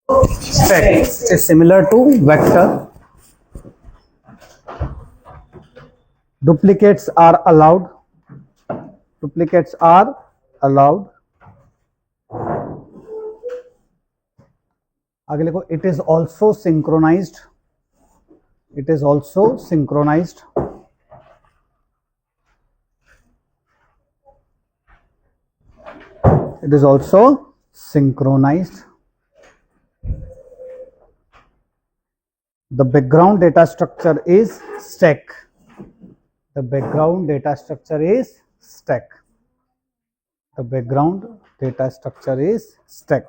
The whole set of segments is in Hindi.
Stack is similar to vector. Duplicates are allowed. Duplicates are allowed. आगे लिखो, it is also synchronized. It is also synchronized. It is also synchronized. The background data structure is stack. The background data structure is stack. The background data structure is stack.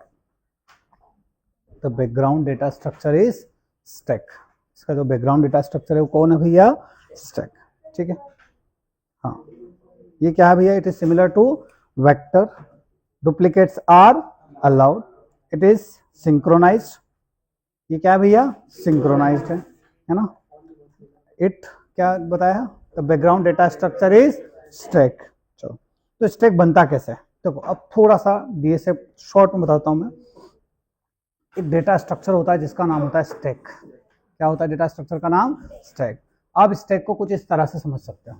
The background data structure is stack. इसका जो बैकग्राउंड डेटा स्ट्रक्चर है वो कौन है भैया? स्टैक. ठीक है. हाँ, ये क्या है भैया? It is similar to vector. Duplicates are allowed. It is synchronised. ये क्या है भैया? सिंक्रोनाइज्ड है ना. इट क्या बताया? The background data structure is stack. चलो, तो स्टैक बनता कैसे है देखो. अब थोड़ा सा डीए से शॉर्ट में बताता हूं मैं. एक डेटा स्ट्रक्चर होता है जिसका नाम होता है स्टैक. क्या होता है डेटा स्ट्रक्चर का नाम? स्टैक. आप स्टैक को कुछ इस तरह से समझ सकते हो.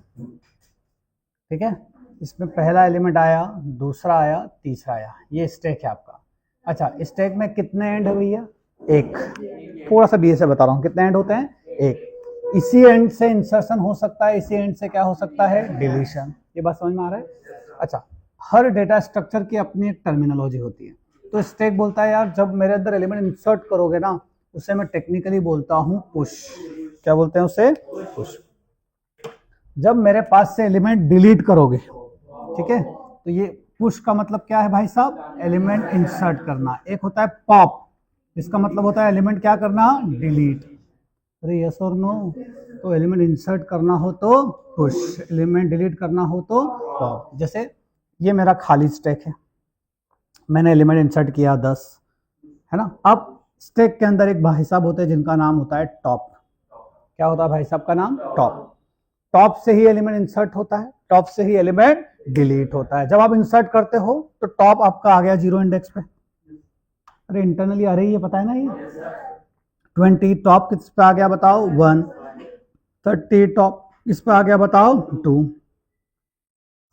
ठीक है, इसमें पहला एलिमेंट आया, दूसरा आया, तीसरा आया. ये स्टैक है आपका. अच्छा, स्टैक में कितने एंड है भैया? एक. थोड़ा सा बीए से बता रहा हूँ. कितने एंड होते हैं? एक. इसी एंड से इंसर्शन हो सकता है, इसी एंड से क्या हो सकता है? डिलीशन. ये बात समझ में आ रहा है? अच्छा, हर डेटा स्ट्रक्चर की अपनी एक टर्मिनोलॉजी होती है. तो स्टैक बोलता है यार जब मेरे अंदर एलिमेंट इंसर्ट करोगे ना, उसे मैं टेक्निकली बोलता हूं पुश. क्या बोलते हैं उसे? पुश. जब मेरे पास से एलिमेंट डिलीट करोगे, ठीक है, तो ये पुश का मतलब क्या है भाई साहब? एलिमेंट इंसर्ट करना. एक होता है पॉप, इसका मतलब होता है एलिमेंट क्या करना? डिलीट. अरे यस और नो? तो एलिमेंट इंसर्ट करना हो तो पुश, एलिमेंट डिलीट करना हो तो पॉप. जैसे ये मेरा खाली स्टैक है, मैंने एलिमेंट इंसर्ट किया 10, है ना. अब स्टैक के अंदर एक भाई साहब होते हैं जिनका नाम होता है टॉप. क्या होता है भाई साहब का नाम? टॉप. टॉप से ही एलिमेंट इंसर्ट होता है, टॉप से ही एलिमेंट डिलीट होता है. जब आप इंसर्ट करते हो तो टॉप आपका आ गया 0 इंडेक्स पे. अरे इंटरनली आ रही है, पता है ना ये. 20 टॉप किस पे आ गया बताओ? 1. 30 टॉप किस पे आ गया बताओ? 2.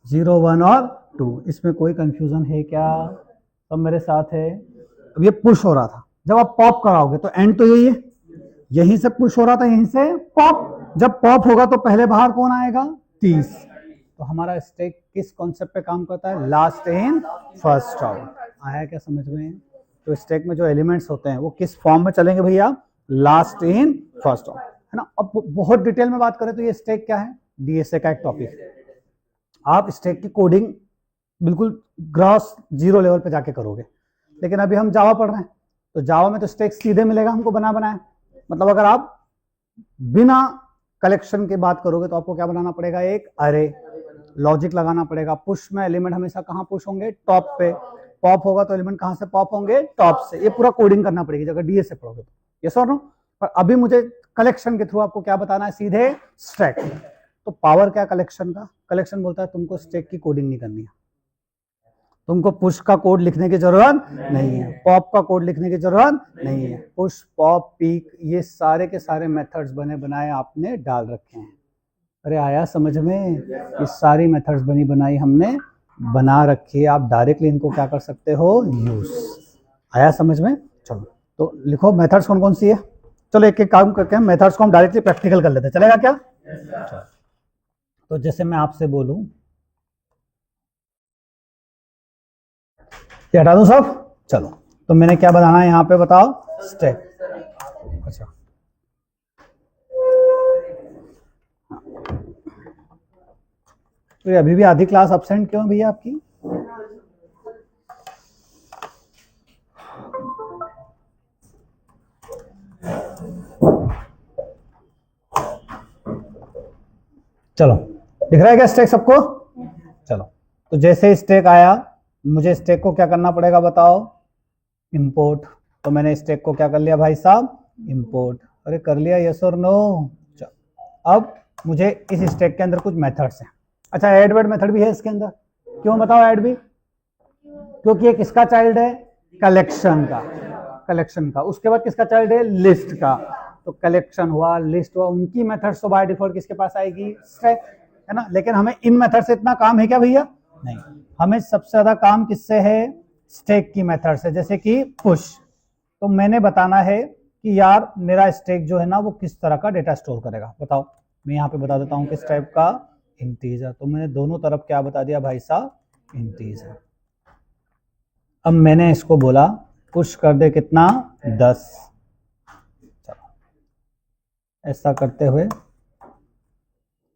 0, 1 और 2. इसमें कोई कंफ्यूजन है क्या? सब मेरे साथ है. अब ये पुश हो रहा था, जब आप पॉप कराओगे तो एंड तो यही है, यहीं से पुश हो रहा था, यहीं से पॉप. जब पॉप होगा तो पहले बाहर कौन आएगा? 30. तो हमारा स्टैक किस कॉन्सेप्ट पे काम करता है? Last in first out. आया क्या समझ में? तो स्टैक में जो एलिमेंट्स होते हैं वो किस फॉर्म में चलेंगे भैया? लास्ट इन फर्स्ट आउट, है ना. अब बहुत डिटेल में बात करें तो ये स्टैक क्या है? डीएसए का एक टॉपिक है. आप स्टैक की कोडिंग बिल्कुल ग्रॉस जीरो लेवल पे जाके करोगे, लेकिन अभी हम जावा पढ़ रहे हैं, तो जावा में तो स्टैक सीधे मिलेगा हमको बना बनाया. मतलब अगर आप बिना कलेक्शन की बात करोगे तो आपको क्या बनाना पड़ेगा? एक अरे. लॉजिक लगाना पड़ेगा. पुश में एलिमेंट हमेशा कहाँ पुश होंगे? टॉप पे. पॉप होगा तो एलिमेंट कहाँ से पॉप होंगे? टॉप से. ये पूरा कोडिंग करना पड़ेगी अगर डीए से पढ़ोगे तो. यस और नो? पर अभी मुझे कलेक्शन के थ्रू आपको क्या बताना है? सीधे स्टैक. तो पावर क्या कलेक्शन का? कलेक्शन बोलता है तुमको स्टैक की कोडिंग नहीं करनी है, तुमको पुश का कोड लिखने की जरूरत नहीं है, पॉप का कोड लिखने की जरूरत नहीं है. पुश, पॉप, पीक, ये सारे के सारे मेथड्स बने बनाए आपने डाल रखे हैं. अरे आया समझ में? ये सारी मेथड्स बनी बनाई हमने बना रखी है. आप डायरेक्टली इनको क्या कर सकते हो? यूज. आया समझ में? चलो, तो लिखो मेथड्स कौन कौन सी है. चलो एक एक काम करके मेथड्स को हम डायरेक्टली प्रैक्टिकल कर लेते हैं. चलेगा क्या? तो जैसे मैं आपसे बोलूं, ये हटा दूं सब. चलो, तो मैंने क्या बनाना है यहाँ पे बताओ? स्टैक. अच्छा, तो अभी भी आधी क्लास एब्सेंट क्यों भैया आपकी? चलो, दिख रहा है क्या स्टैक सबको? चलो, तो जैसे स्टैक आया, मुझे स्टैक को क्या करना पड़ेगा बताओ? इंपोर्ट. तो मैंने स्टैक को क्या कर लिया भाई साहब? इंपोर्ट. अरे कर लिया? यस और नो? अब मुझे इस स्टैक के अंदर कुछ मेथड्स हैं. अच्छा, ऐड वर्ड मेथड भी है इसके अंदर. क्यों बताओ ऐड भी? क्योंकि एक इसका चाइल्ड है कलेक्शन का. कलेक्शन का, उसके बाद किसका चाइल्ड है, लिस्ट का। तो कलेक्शन हुआ, लिस्ट हुआ, उनकी मेथड्स तो बाय डिफॉल्ट किसके पास आएगी, स्टैक, है ना। लेकिन हमें इन मेथड से इतना काम है क्या भैया, नहीं, हमें सबसे ज्यादा काम किससे है, स्टैक की मेथड से। जैसे कि पुश, तो मैंने बताना है कि यार मेरा स्टैक जो है ना वो किस तरह का डेटा स्टोर करेगा, बताओ। मैं यहाँ पे बता देता हूँ किस टाइप का, इंटीजर। तो मैंने दोनों तरफ क्या बता दिया भाई साहब, इंटीजर। अब मैंने इसको बोला पुश कर दे कितना, 10। चलो ऐसा करते हुए,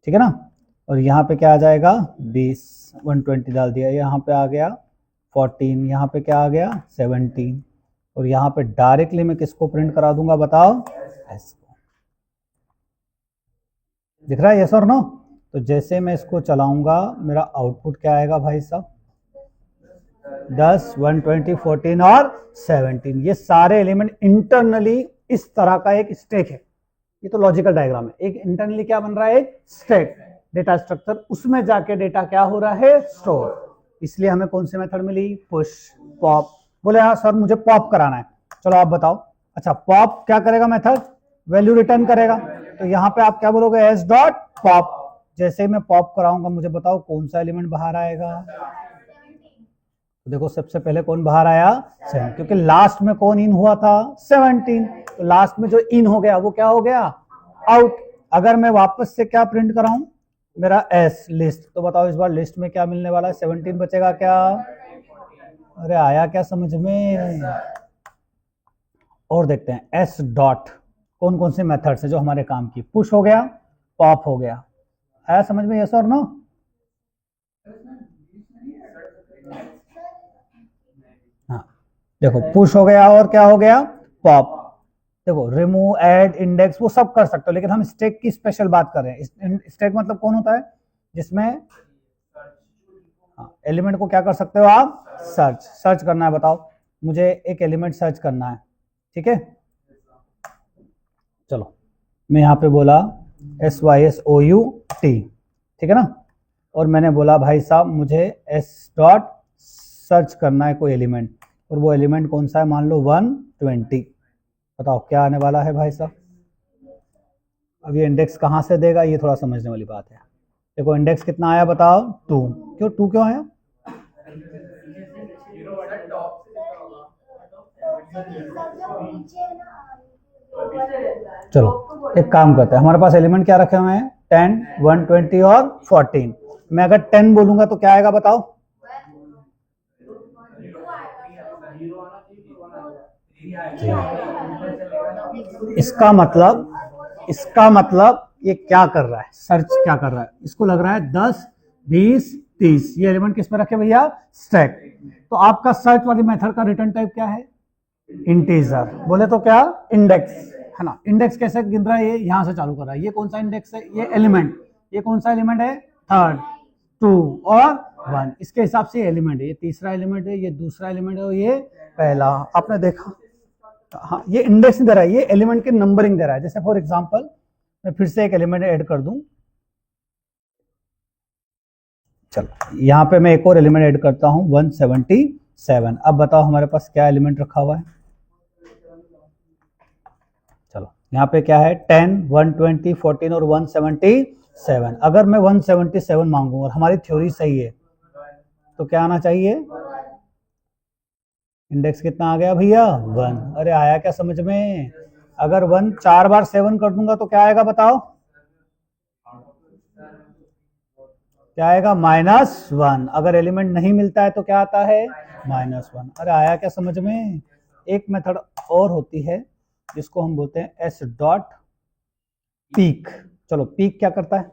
ठीक है ना। और यहाँ पे क्या आ जाएगा, 20, 120 डाल दिया, यहाँ पे आ गया 14, यहाँ पे क्या आ गया 17, और यहाँ पे डायरेक्टली मैं किसको प्रिंट करा दूंगा, बताओ, एस को। दिख रहा है यस और नो। तो जैसे मैं इसको चलाऊंगा मेरा आउटपुट क्या आएगा भाई साहब, 10, 120, 14 और 17। ये सारे एलिमेंट इंटरनली इस तरह का एक स्टैक है। ये तो लॉजिकल डायग्राम है। एक इंटरनली क्या बन रहा है, एक स्टैक डेटा स्ट्रक्चर, उसमें जाके डेटा क्या हो रहा है, स्टोर। इसलिए हमें कौन सी मेथड मिली, पुश, पॉप। बोले हाँ सर मुझे पॉप कराना है, चलो आप बताओ। अच्छा पॉप क्या करेगा मेथड, वैल्यू रिटर्न करेगा। तो यहाँ पे आप क्या बोलोगे, एस डॉट पॉप। जैसे मैं पॉप कराऊंगा मुझे बताओ कौन सा एलिमेंट बाहर आएगा। तो देखो सबसे पहले कौन बाहर आया, 7, क्योंकि लास्ट में कौन इन हुआ था, 17। तो लास्ट में जो इन हो गया वो क्या हो गया, आउट। अगर मैं वापस से क्या प्रिंट कराऊं, मेरा एस लिस्ट, तो बताओ इस बार लिस्ट में क्या मिलने वाला है, 17 बचेगा क्या। अरे आया क्या समझ में। और देखते हैं एस डॉट कौन कौन से मेथड से जो हमारे काम की, पुश हो गया, पॉप हो गया, आया समझ में, यस और नो। हाँ देखो पुश हो गया और क्या हो गया, पॉप। देखो रिमूव, ऐड, इंडेक्स वो सब कर सकते हो, लेकिन हम स्टैक की स्पेशल बात कर रहे हैं। स्टैक मतलब कौन होता है, जिसमें एलिमेंट को क्या कर सकते हो आप, सर्च करना है। बताओ मुझे एक एलिमेंट सर्च करना है, ठीक है। चलो मैं यहाँ पे बोला SYSOUT, ठीक है ना। और मैंने बोला भाई साहब मुझे S डॉट सर्च करना है कोई एलिमेंट, और वो एलिमेंट कौन सा है, मान लो 120। बताओ क्या आने वाला है भाई साहब। अब ये इंडेक्स कहाँ से देगा, ये थोड़ा समझने वाली बात है। देखो इंडेक्स कितना आया बताओ, 2। क्यों 2 क्यों आया, चलो एक काम करते हैं, हमारे पास एलिमेंट क्या रखे हुए हैं, 10, 120 और 14। मैं अगर 10 बोलूंगा तो क्या आएगा बताओ, इसका मतलब ये क्या कर रहा है, सर्च क्या कर रहा है, इसको लग रहा है 10, 20, 30। ये एलिमेंट किस में रखे भैया, स्टैक। तो आपका सर्च वाली मेथड का रिटर्न टाइप क्या है, इंटीजर। बोले तो क्या, इंडेक्स, है ना। इंडेक्स कैसे गिन रहा है, ये यहां से चालू कर रहा है। ये कौन सा इंडेक्स है, ये एलिमेंट, ये कौन सा एलिमेंट है, 3, 2 और 1। इसके हिसाब से एलिमेंट है, ये तीसरा एलिमेंट है, ये दूसरा एलिमेंट है, और ये पहला। आपने देखा, हाँ ये इंडेक्स दे रहा है, ये एलिमेंट के नंबरिंग दे रहा है। जैसे फॉर एग्जांपल मैं फिर से एक एलिमेंट ऐड कर दूं, चलो यहाँ पे मैं एक और एलिमेंट ऐड करता हूं, 177। अब बताओ हमारे पास क्या एलिमेंट रखा हुआ है, चलो यहाँ पे क्या है, 10, 120, 14 और 177। अगर मैं 177 मांगू और हमारी थ्योरी सही है तो क्या आना चाहिए, इंडेक्स कितना आ गया भैया, 1। अरे आया क्या समझ में। अगर 1 4 बार 7 कर दूंगा तो क्या आएगा बताओ, क्या आएगा, -1। अगर एलिमेंट नहीं मिलता है तो क्या आता है, -1। अरे आया क्या समझ में। एक मेथड और होती है जिसको हम बोलते हैं एस डॉट पीक। चलो पीक क्या करता है,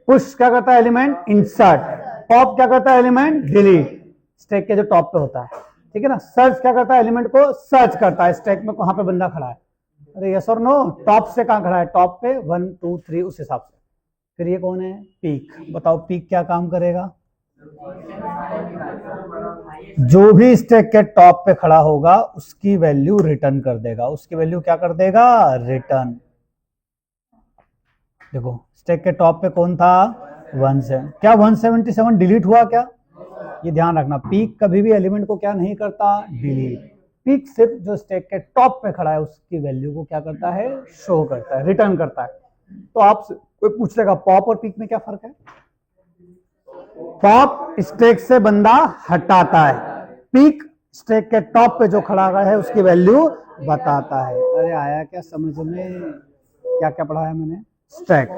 पुश क्या करता है, एलिमेंट इंसर्ट। पॉप क्या करता है, एलिमेंट डिलीट, स्टैक के जो टॉप पे होता है, ठीक है ना। सर्च क्या करता है, एलिमेंट को सर्च करता है, स्टैक में कहां पे बंदा खड़ा है। अरे यस और नो, टॉप से कहां खड़ा है, टॉप पे 1 2 3 उस हिसाब से। फिर ये कौन है, पीक। बताओ पीक क्या काम करेगा, जो भी स्टैक के टॉप पे खड़ा होगा उसकी वैल्यू रिटर्न कर देगा। उसकी वैल्यू क्या कर देगा, रिटर्न। देखो स्टैक के टॉप पे कौन था, 17। क्या 177 डिलीट हुआ क्या, ये ध्यान रखना। पीक कभी भी एलिमेंट को क्या नहीं करता, डिलीट। पीक सिर्फ जो स्टैक के टॉप पे खड़ा है उसकी वैल्यू को क्या करता है, शो करता है, रिटर्न करता है। तो आप कोई पूछ लेगा पॉप और पीक में क्या फर्क है? पॉप स्टैक से बंदा हटाता है, पीक स्टैक के टॉप पे जो खड़ा है उसकी वैल्यू बताता है। अरे आया क्या समझ में? क्या क्या पढ़ाया मैंने? स्टैक,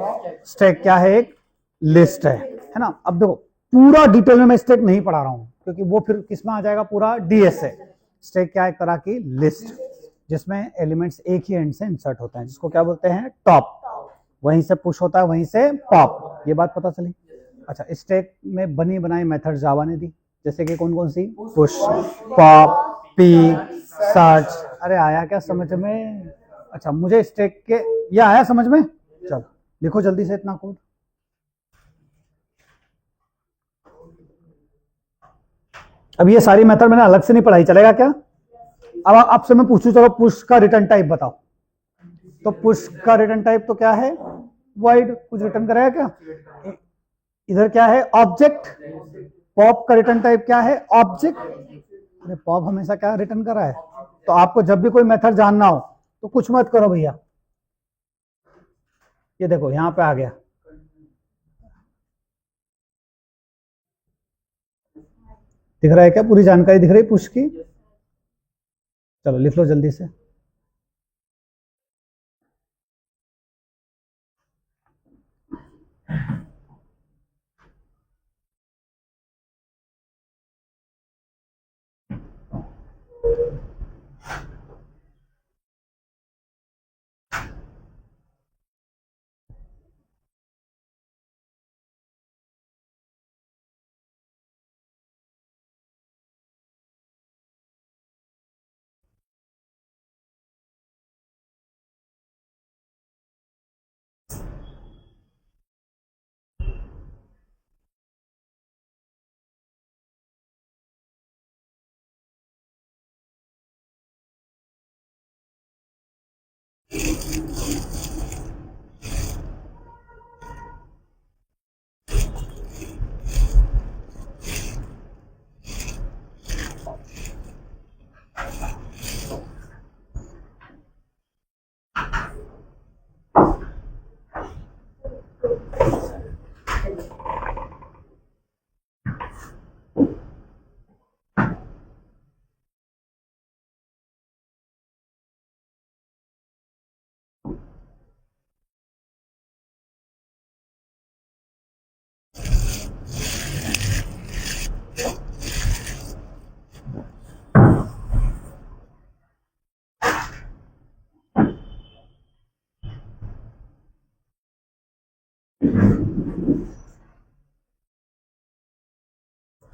स्टैक क्या है? एक लिस्ट है ना। अब देखो पूरा डिटेल में मैं स्टैक नहीं पढ़ा रहा हूं क्योंकि वो फिर किस में आ जाएगा, पूरा डीएस है। स्टैक क्या है? एक तरह की लिस्ट जिसमें एलिमेंट्स एक ही एंड से इंसर्ट होते हैं, जिसको क्या बोलते हैं, टॉप। वहीं से पुश होता है, वहीं से पॉप। ये बात पता चली? अच्छा, स्टैक में बनी बनाई मेथड जावा ने दी, जैसे कि कौन कौन सी? Push, pop, peek, search. अरे आया क्या समझ में? अच्छा, मुझे स्टैक के ये आया समझ में? चलो लिखो जल्दी से इतना कोड। अब ये सारी मेथड मैंने अलग से नहीं पढ़ाई, चलेगा क्या? अब आपसे मैं पूछूं, चलो पुश का रिटर्न टाइप बताओ। तो पुश का रिटर्न टाइप तो क्या है? वॉइड। कुछ रिटर्न करेगा क्या? इधर क्या है? ऑब्जेक्ट। पॉप का रिटर्न टाइप क्या है? ऑब्जेक्ट। अरे पॉप हमेशा क्या रिटर्न कर रहा है? तो आपको जब भी कोई मेथड जानना हो तो कुछ मत करो भैया, ये देखो यहां पे आ गया। दिख रहा है क्या? पूरी जानकारी दिख रही है पुश की? चलो लिख लो जल्दी से।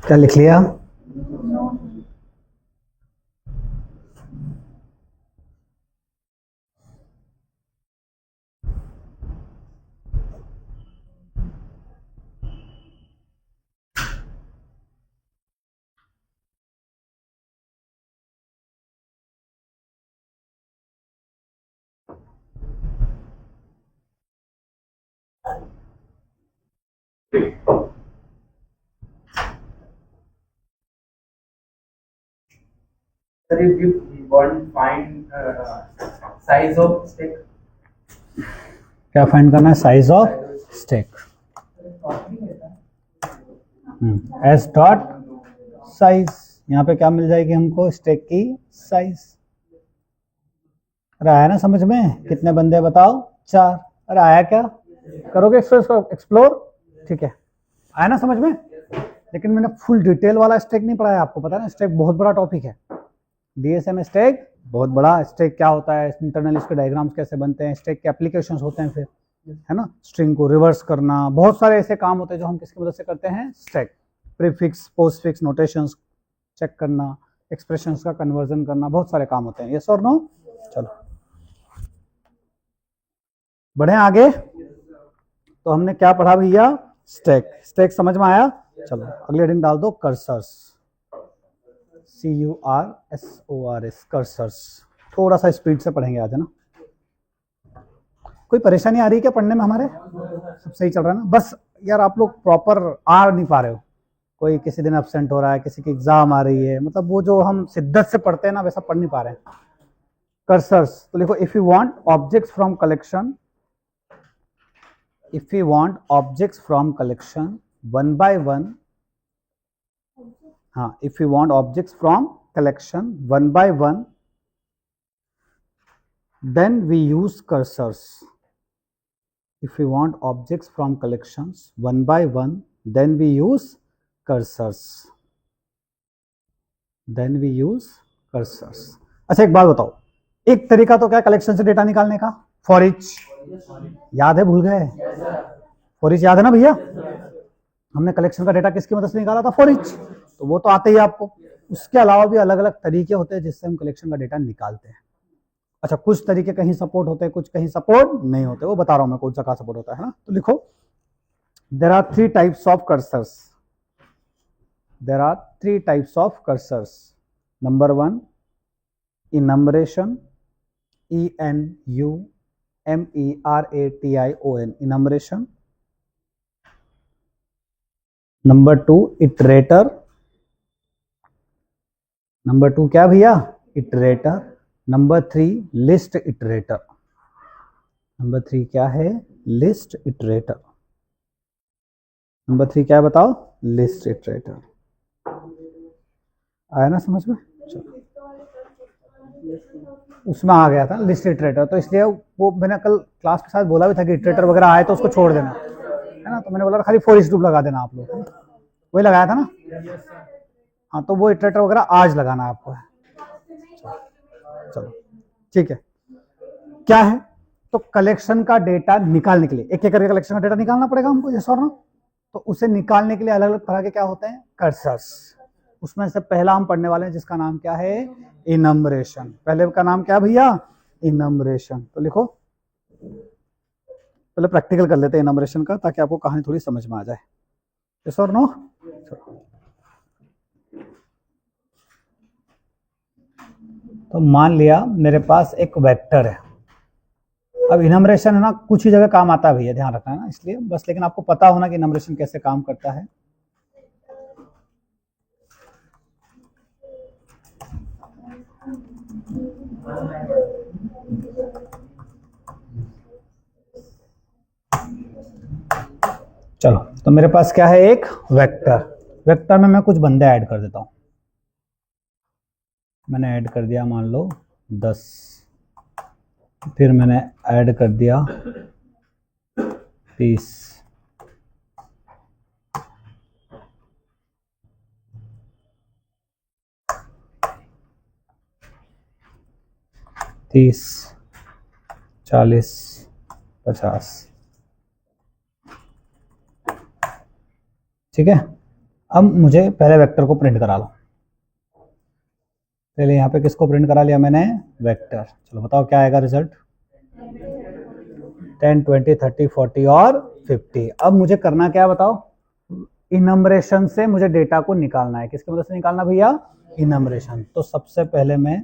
क्या लिख लिया? Sir, if you want find size of stick, क्या फाइंड करना है? Size of stack. S dot size, यहाँ पे क्या मिल जाएगी हमको? स्टैक की साइज। अरे आया ना समझ में? कितने बंदे बताओ? 4। अरे आया क्या? करोगे एक्सप्लोर? ठीक है, आया ना समझ में? लेकिन मैंने फुल डिटेल वाला स्टैक नहीं पढ़ाया, आपको पता है ना स्टैक बहुत बड़ा टॉपिक है। डीएसए में स्टैक बहुत बड़ा। स्टैक क्या होता है, इंटरनल इसके डायग्राम्स कैसे बनते हैं, स्टैक के एप्लीकेशंस होते हैं, फिर है ना स्ट्रिंग को रिवर्स करना, बहुत सारे ऐसे काम होते हैं जो हम किसकी मदद से करते हैं? Stack. Prefix, postfix, notations check करना, एक्सप्रेशंस का कन्वर्जन करना, बहुत सारे काम होते हैं। यस और नो? चलो बढ़े आगे। तो हमने क्या पढ़ा भैया? स्टैक। स्टैक समझ में आया? चलो अगले हेडिंग डाल दो, कर्सर्स। CURSORS, cursors. थोड़ा सा स्पीड से पढ़ेंगे आज, है ना? कोई परेशानी आ रही है क्या पढ़ने में? हमारे सब सही चल रहा है ना? बस यार आप लोग प्रॉपर आ नहीं पा रहे हो, कोई किसी दिन एब्सेंट हो रहा है, किसी की एग्जाम आ रही है, मतलब वो जो हम शिद्दत से पढ़ते हैं ना वैसा पढ़ नहीं पा रहे हैं। कर्सर्स, तो लिखो if you want objects from collection, if we want objects from collection one by one, if we want objects from collection one by one, then we use cursors. If we want objects from collections one by one, then we use cursors. Then we use cursors. अच्छा एक बात बताओ, एक तरीका तो क्या कलेक्शन से डेटा निकालने का, फॉर ईच, याद है, भूल गए? फॉर ईच याद है ना भैया? हमने कलेक्शन का डेटा किसकी मदद से निकाला था? For each. तो वो तो आते ही आपको। उसके अलावा भी अलग अलग तरीके होते हैं जिससे हम कलेक्शन का डेटा निकालते हैं। अच्छा, कुछ तरीके कहीं सपोर्ट होते हैं, कुछ कहीं सपोर्ट नहीं होते, वो बता रहा हूं मैं कौन सा कहाँ सपोर्ट होता है ना। तो लिखो there are 3 types of cursors. There are 3 types of cursors. Number 1 enumeration, enumeration, enumeration. Number 2 iterator. Number 2 क्या भैया? Iterator. Number 3 list iterator. Number 3 क्या है? List iterator. नंबर 3 क्या है बताओ? List iterator. आया ना समझ में? चलो, उसमें आ गया था लिस्ट इटरेटर, तो इसलिए वो मैंने कल क्लास के साथ बोला भी था कि इटरेटर वगैरह आए तो उसको छोड़ देना, है ना। तो मैंने बोला खाली फॉर ईच लूप लगा देना आप लोग, वही लगाया था ना। हाँ, तो वो इटरेटर वगैरह आज लगाना आपको है। चलो ठीक है। क्या है? तो कलेक्शन का डेटा निकालने के लिए एक एक करके कलेक्शन का डेटा निकालना पड़ेगा हमको, यस और नो। तो उसे निकालने के लिए अलग अलग तरह के क्या होते हैं? कर्सर्स। उसमें से पहला हम पढ़ने वाले हैं जिसका नाम क्या है? इनम्बरेशन। पहले का नाम क्या भैया? इनम्बरेशन। तो लिखो, पहले प्रैक्टिकल कर लेते हैं इनम्बरेशन का, ताकि आपको कहानी थोड़ी समझ में आ जाए, यस और नो। तो मान लिया मेरे पास एक वेक्टर है। अब इनम्बरेशन है ना, कुछ ही जगह काम आता है भैया, ध्यान रखना है ना, इसलिए बस, लेकिन आपको पता होना कि इनम्बरेशन कैसे काम करता है। चलो, तो मेरे पास क्या है? एक वेक्टर। वेक्टर में मैं कुछ बंदे ऐड कर देता हूं। मैंने ऐड कर दिया मान लो 10, फिर मैंने ऐड कर दिया 30, तीस, 40, 50। ठीक है। अब मुझे पहले वेक्टर को प्रिंट करा लो। पहले यहाँ पे किसको प्रिंट करा लिया मैंने? वेक्टर। चलो बताओ क्या आएगा रिजल्ट? 10, 20, 30, 40 और 50। अब मुझे करना क्या है बताओ? इनम्बरेशन से मुझे डेटा को निकालना है। किसकी मदद से निकालना भैया? इनम्बरेशन। तो सबसे पहले मैं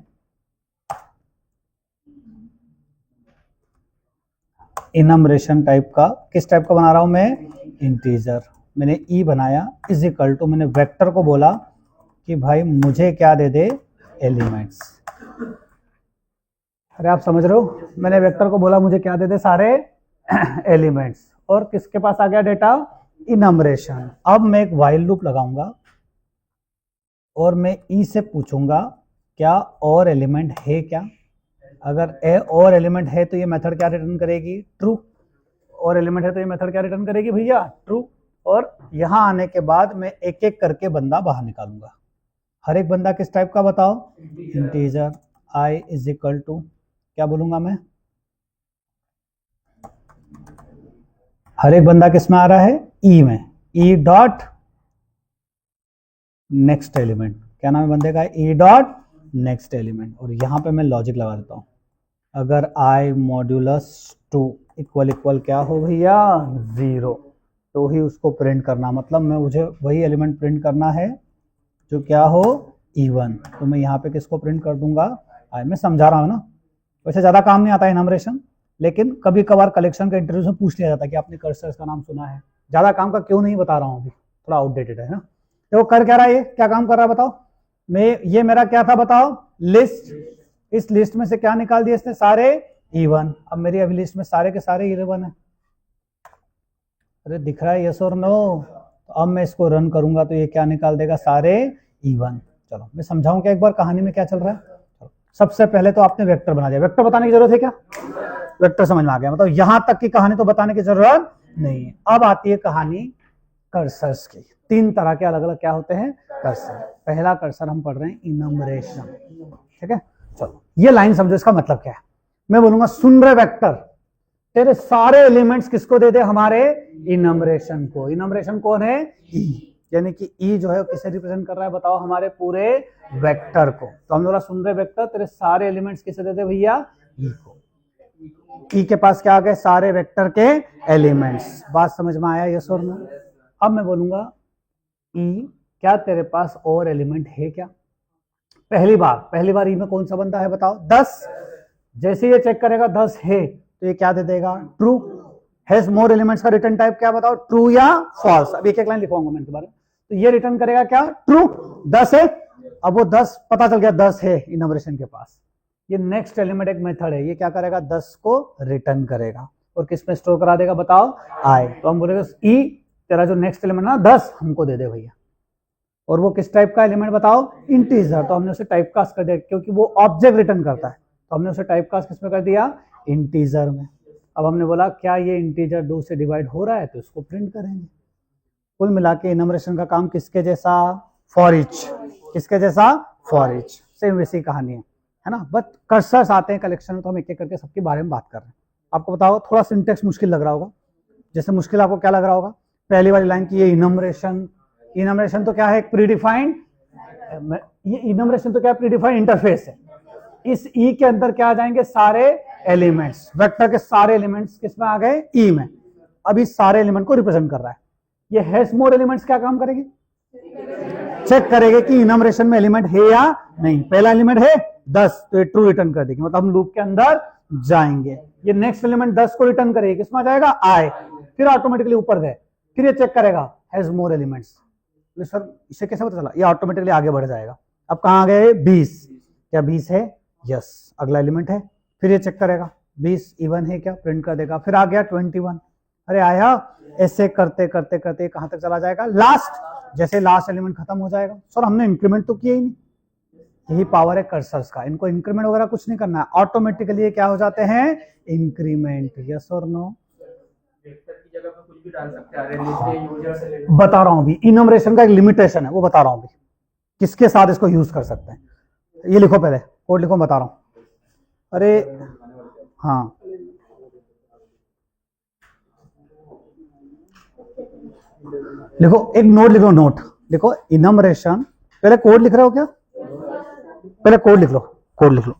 इनम्बरेशन टाइप का, किस टाइप का बना रहा हूं मैं? इंटीजर। मैंने ई बनाया, इज इक्वल टू, मैंने वेक्टर को बोला कि भाई मुझे क्या दे दे? एलिमेंट्स। अरे आप समझ रहे हो? मैंने वेक्टर को बोला मुझे क्या दे दे? सारे एलिमेंट्स। और किसके पास आ गया डेटा? इनम्बरेशन। अब मैं एक व्हाइल लूप लगाऊंगा और मैं ई से पूछूंगा क्या और एलिमेंट है क्या? अगर ए और एलिमेंट है तो ये मेथड क्या रिटर्न करेगी? ट्रू। और एलिमेंट है तो ये मेथड क्या रिटर्न करेगी भैया? ट्रू। और यहां आने के बाद मैं एक एक करके बंदा बाहर निकालूंगा। हर एक बंदा किस टाइप का बताओ? Integer. I is equal to, क्या बोलूंगा मैं? हर एक बंदा किस में आ रहा है? ई में। E dot next element. क्या नाम है बंदे का? E dot next element. और यहां पे मैं लॉजिक लगा देता हूं, अगर आई मॉड्यूलस 2 इक्वल इक्वल क्या हो भैया? 0, तो ही उसको प्रिंट करना। मतलब मैं, मुझे वही एलिमेंट प्रिंट करना है जो क्या हो? इवन। तो मैं यहाँ पे किसको प्रिंट कर दूंगा? आई। मैं समझा रहा हूँ ना, वैसे ज़्यादा काम नहीं आता है इनम्बरेशन, लेकिन कभी कभार कलेक्शन का इंटरव्यू में पूछ लिया जाता है कि आपने कर्सर्स का नाम सुना है। ज़्यादा काम का क्यों नहीं बता रहा हूँ, अभी थोड़ा आउटडेटेड है ना, देखो कर क्या रहा है, ये क्या काम कर रहा है बताओ। मैं ये मेरा क्या था बताओ, लिस्ट। इस लिस्ट में से क्या निकाल दिया इसने, सारे इवन। अब मेरी अभी लिस्ट में सारे के सारे इवन है। अरे दिख रहा है यस और नो। तो अब मैं इसको रन करूंगा तो ये क्या निकाल देगा, सारे इवन। चलो मैं समझाऊं क्या एक बार कहानी में क्या चल रहा है। चलो सबसे पहले तो आपने वेक्टर बना दिया। वेक्टर बताने की जरूरत है क्या, वेक्टर समझ में आ गया, मतलब यहां तक की कहानी तो बताने की जरूरत नहीं है। अब आती है कहानी कर्सर्स की। तीन तरह के अलग अलग क्या होते हैं, कर्सर। पहला कर्सर हम पढ़ रहे हैं इनमरेशन, ठीक है। चलो ये लाइन समझो, इसका मतलब क्या है। मैं बोलूंगा सुन रहे वेक्टर, तेरे सारे एलिमेंट्स किसको दे दे, हमारे इनमरेशन को। इनमरेशन कौन है, ई, यानी कि ई जो है किसे रिप्रेजेंट कर रहा है बताओ, हमारे पूरे वेक्टर को। तो हम बोला सुन रहे वेक्टर, तेरे सारे एलिमेंट्स किसे दे दे भैया, ई को। ई के पास क्या आ गए, सारे वेक्टर के एलिमेंट्स। बात समझ में आया यस और नो। अब मैं बोलूंगा ई, क्या तेरे पास और एलिमेंट है क्या। पहली बार ई में कौन सा बंदा है बताओ, 10। जैसे ये चेक करेगा 10 है तो ये क्या दे देगा, ट्रू। हैज मोर एलिमेंट्स का रिटर्न टाइप क्या बताओ, ट्रू या फॉल्स। अब एक एक लाइन लिखवाऊंगा मैं इनके बारे में। तो ये रिटर्न करेगा क्या, ट्रू। 10 है, अब वो 10 पता चल गया 10 है इनमरेशन के पास। ये नेक्स्ट एलिमेंट एक मेथड है, ये क्या करेगा, 10 को रिटर्न करेगा और किस में स्टोर करा देगा बताओ, आई। तो हम बोलेंगे ई, तेरा जो नेक्स्ट एलिमेंट ना 10 हमको दे दे भैया। और वो किस टाइप का एलिमेंट बताओ, इंटीजर। तो हमने उसे टाइप कास्ट कर दिया क्योंकि वो ऑब्जेक्ट रिटर्न करता है, तो हमने उसे टाइप कास्ट किसमें कर दिया, इंटीजर में। अब हमने बोला क्या ये इंटीजर 2 से डिवाइड हो रहा है, तो इसको प्रिंट करेंगे। कुल मिला के इनमरेशन का काम किसके जैसा, फॉर ईच। किसके जैसा, फॉर ईच। सेम वैसी कहानी है ना। बट कर्सर्स आते हैं कलेक्शन में तो हम एक एक करके सबके बारे में बात कर रहे हैं। आपको बताओ थोड़ा सिंटेक्स मुश्किल लग रहा होगा। जैसे मुश्किल आपको क्या लग रहा होगा, पहली वाली लाइन की ये इनमरेशन। इनमरेशन तो क्या है, एक प्रीडिफाइंड, ये इनमरेशन तो क्या है, प्रीडिफाइंड इंटरफेस है। इस ई के अंदर क्या आ जाएंगे, सारे एलिमेंट्स। वेक्टर के सारे एलिमेंट्स किसमें आ गए, ई में। अब इस सारे एलिमेंट को रिप्रेजेंट कर रहा है। ये हैज मोर एलिमेंट्स क्या काम करेगी, चेक करेंगे कि इनमरेशन में एलिमेंट है या नहीं। पहला एलिमेंट है 10 तो ये ट्रू रिटर्न कर देगी, मतलब हम लूप के अंदर जाएंगे। ये नेक्स्ट एलिमेंट 10 को रिटर्न करेगी, किसमें आ जाएगा, आई। फिर ऑटोमेटिकली ऊपर गए, फिर ये चेक करेगा हैज मोर एलिमेंट्स। सर इसे कैसे पता चला, ये ऑटोमेटिकली आगे बढ़ जाएगा। अब कहां गए, 20। क्या 20 है, यस, अगला एलिमेंट है। फिर ये चेक करेगा 20 इवन है क्या, प्रिंट कर देगा। फिर आ गया 21, अरे आया। ऐसे करते करते करते कहां तक चला जाएगा, लास्ट। जैसे लास्ट एलिमेंट खत्म हो जाएगा, सर हमने इंक्रीमेंट तो किया ही नहीं। यही पावर है कर्सर्स का, इनको इंक्रीमेंट वगैरह कुछ नहीं करना है, ऑटोमेटिकली क्या हो जाते हैं, इंक्रीमेंट। यस और नो, बता रहा हूं अभी। इनमरेशन का एक लिमिटेशन है, वो बता रहा हूं अभी, किसके साथ इसको यूज कर सकते हैं। ये लिखो, पहले कोड लिखो, बता रहा हूं। अरे हाँ, लिखो, एक नोट लिखो, नोट लिखो, इनमरेशन। पहले कोड लिख रहे हो क्या, पहले कोड लिख लो, कोड लिख लो।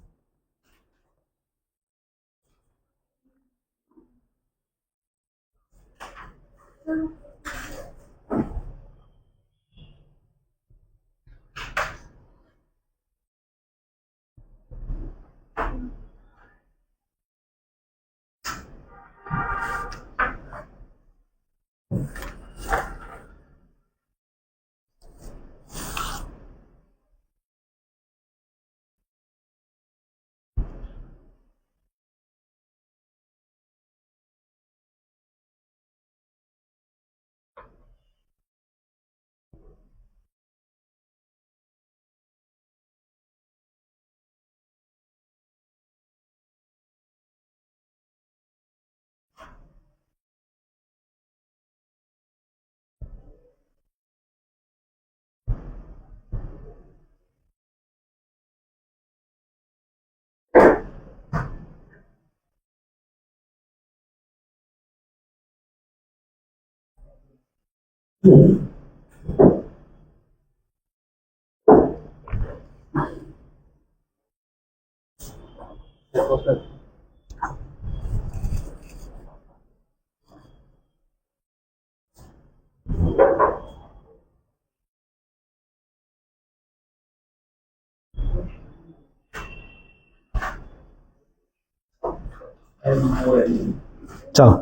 चलो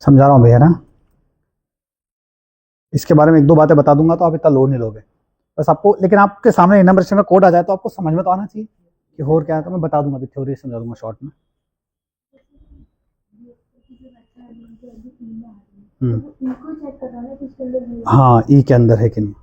समझा रहा हूँ भैया ना, इसके बारे में एक दो बातें बता दूंगा तो आप इतना लोड नहीं लोगे बस आपको, लेकिन आपके सामने इनम्बरेशन का कोड आ जाए तो आपको समझ में तो आना चाहिए कि हो क्या है। तो मैं बता दूंगा, अभी थ्योरी समझा दूंगा शॉर्ट में। हाँ, ई के अंदर है कि नहीं।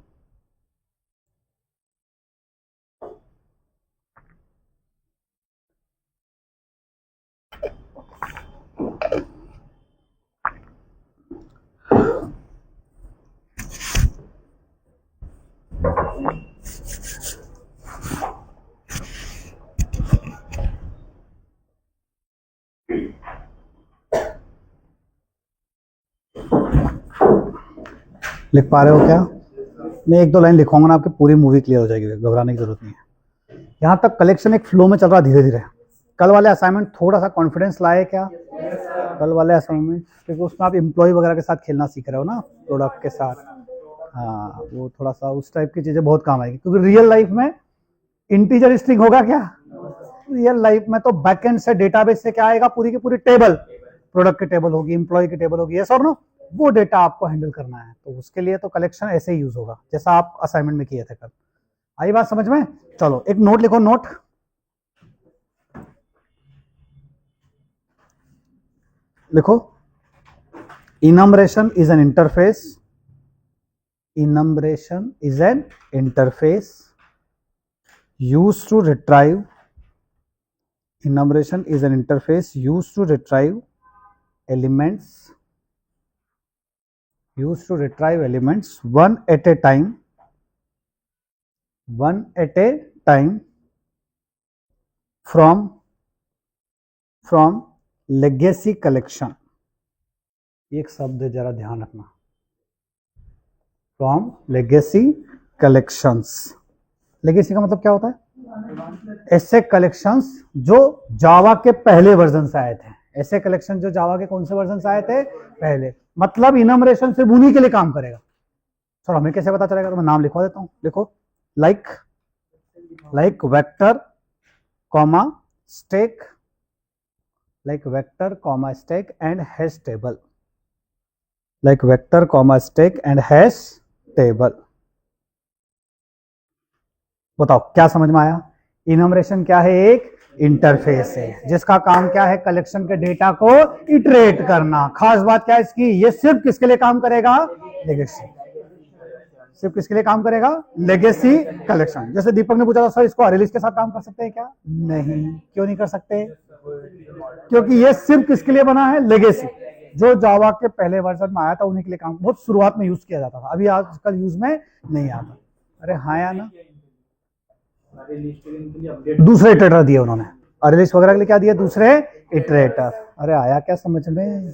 लिख पा रहे हो क्या? मैं एक दो लाइन लिखूंगा ना, आपकी पूरी मूवी क्लियर हो जाएगी, घबराने की जरूरत नहीं है। यहाँ तक कलेक्शन एक फ्लो में चल रहा धीरे धीरे। कल वाले असाइनमेंट थोड़ा सा कॉन्फिडेंस लाए क्या? कल वाले असाइनमेंट, क्योंकि उसमें आप एम्प्लॉय वगैरह के साथ खेलना सीख रहे हो ना, प्रोडक्ट के साथ। हाँ, वो थोड़ा सा उस टाइप की चीजें बहुत काम आएगी, क्योंकि रियल लाइफ में इंटीजर स्ट्रिंग होगा क्या? रियल लाइफ में तो बैकएंड से, डेटाबेस से क्या आएगा? पूरी की पूरी टेबल, प्रोडक्ट की टेबल होगी, एम्प्लॉय की टेबल होगी, यस और नो? वो डेटा आपको हैंडल करना है, तो उसके लिए तो कलेक्शन ऐसे ही यूज होगा जैसा आप असाइनमेंट में किए थे कल। आई बात समझ में? चलो एक नोट लिखो, नोट लिखो। enumeration is an interface, enumeration is an interface used to retrieve, enumeration is an interface used to retrieve elements, used to retrieve elements one at a time, one at a time from legacy collection। एक शब्द है, जरा ध्यान रखना, फ्रॉम लेगेसी कलेक्शंस। लेगेसी का मतलब क्या होता है? ऐसे कलेक्शंस जो जावा के पहले वर्जन से आए थे, ऐसे कलेक्शन जो जावा के कौन से वर्जन से आए थे? पहले। मतलब इनमरेशन सिर्फ उन्हीं के लिए काम करेगा। सर हमें कैसे पता चलेगा? तो मैं नाम लिखवा देता हूं, लिखो। Like vector comma stack, like vector comma stack and hash table, like vector comma stack and hash table। बताओ क्या समझ में आया? इनमरेशन क्या है? एक इंटरफेस है जिसका काम क्या है? कलेक्शन के डेटा को इटरेट करना। खास बात क्या है इसकी? ये सिर्फ किसके लिए काम करेगा? लेगेसी। सिर्फ किसके लिए काम करेगा? Legacy collection. जैसे दीपक ने पूछा था सर इसको अरेलिस्ट के साथ काम कर सकते हैं क्या? नहीं। क्यों नहीं कर सकते? क्योंकि ये सिर्फ किसके लिए बना है? लेगेसी। जो जावा के पहले वर्जन में आया था उन्हीं के लिए काम, बहुत शुरुआत में यूज किया जाता था, अभी आजकल यूज में नहीं आता। अरे हाँ या ना? दूसरे इटरेटर दिए उन्होंने, अरेलिस्ट वगैरह के लिए क्या दिया? दूसरे इटरेटर। अरे आया क्या समझ में?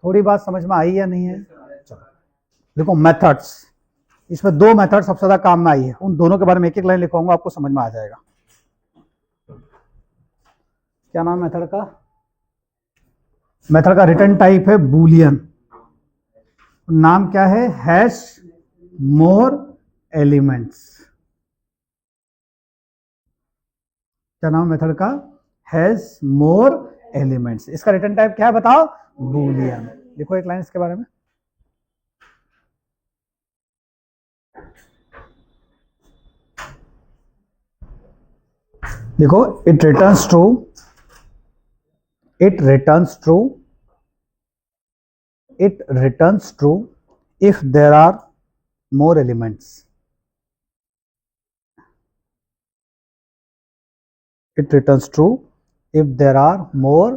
थोड़ी बात समझ में आई या नहीं है? चलो देखो मेथड्स, इसमें दो मेथड सबसे ज्यादा काम में आई है, उन दोनों के बारे में एक एक लाइन लिखवाऊंगा, आपको समझ में आ जाएगा। क्या नाम मेथड का? मेथड का रिटर्न टाइप है बूलियन। नाम क्या है? Hash more elements. क्या नाम मेथड का? Hash more elements. इसका रिटर्न टाइप क्या है बताओ? बूलियन। देखो एक लाइन इसके बारे में। देखो, it returns true, it returns true, it returns true if there are more elements, it returns true if there are more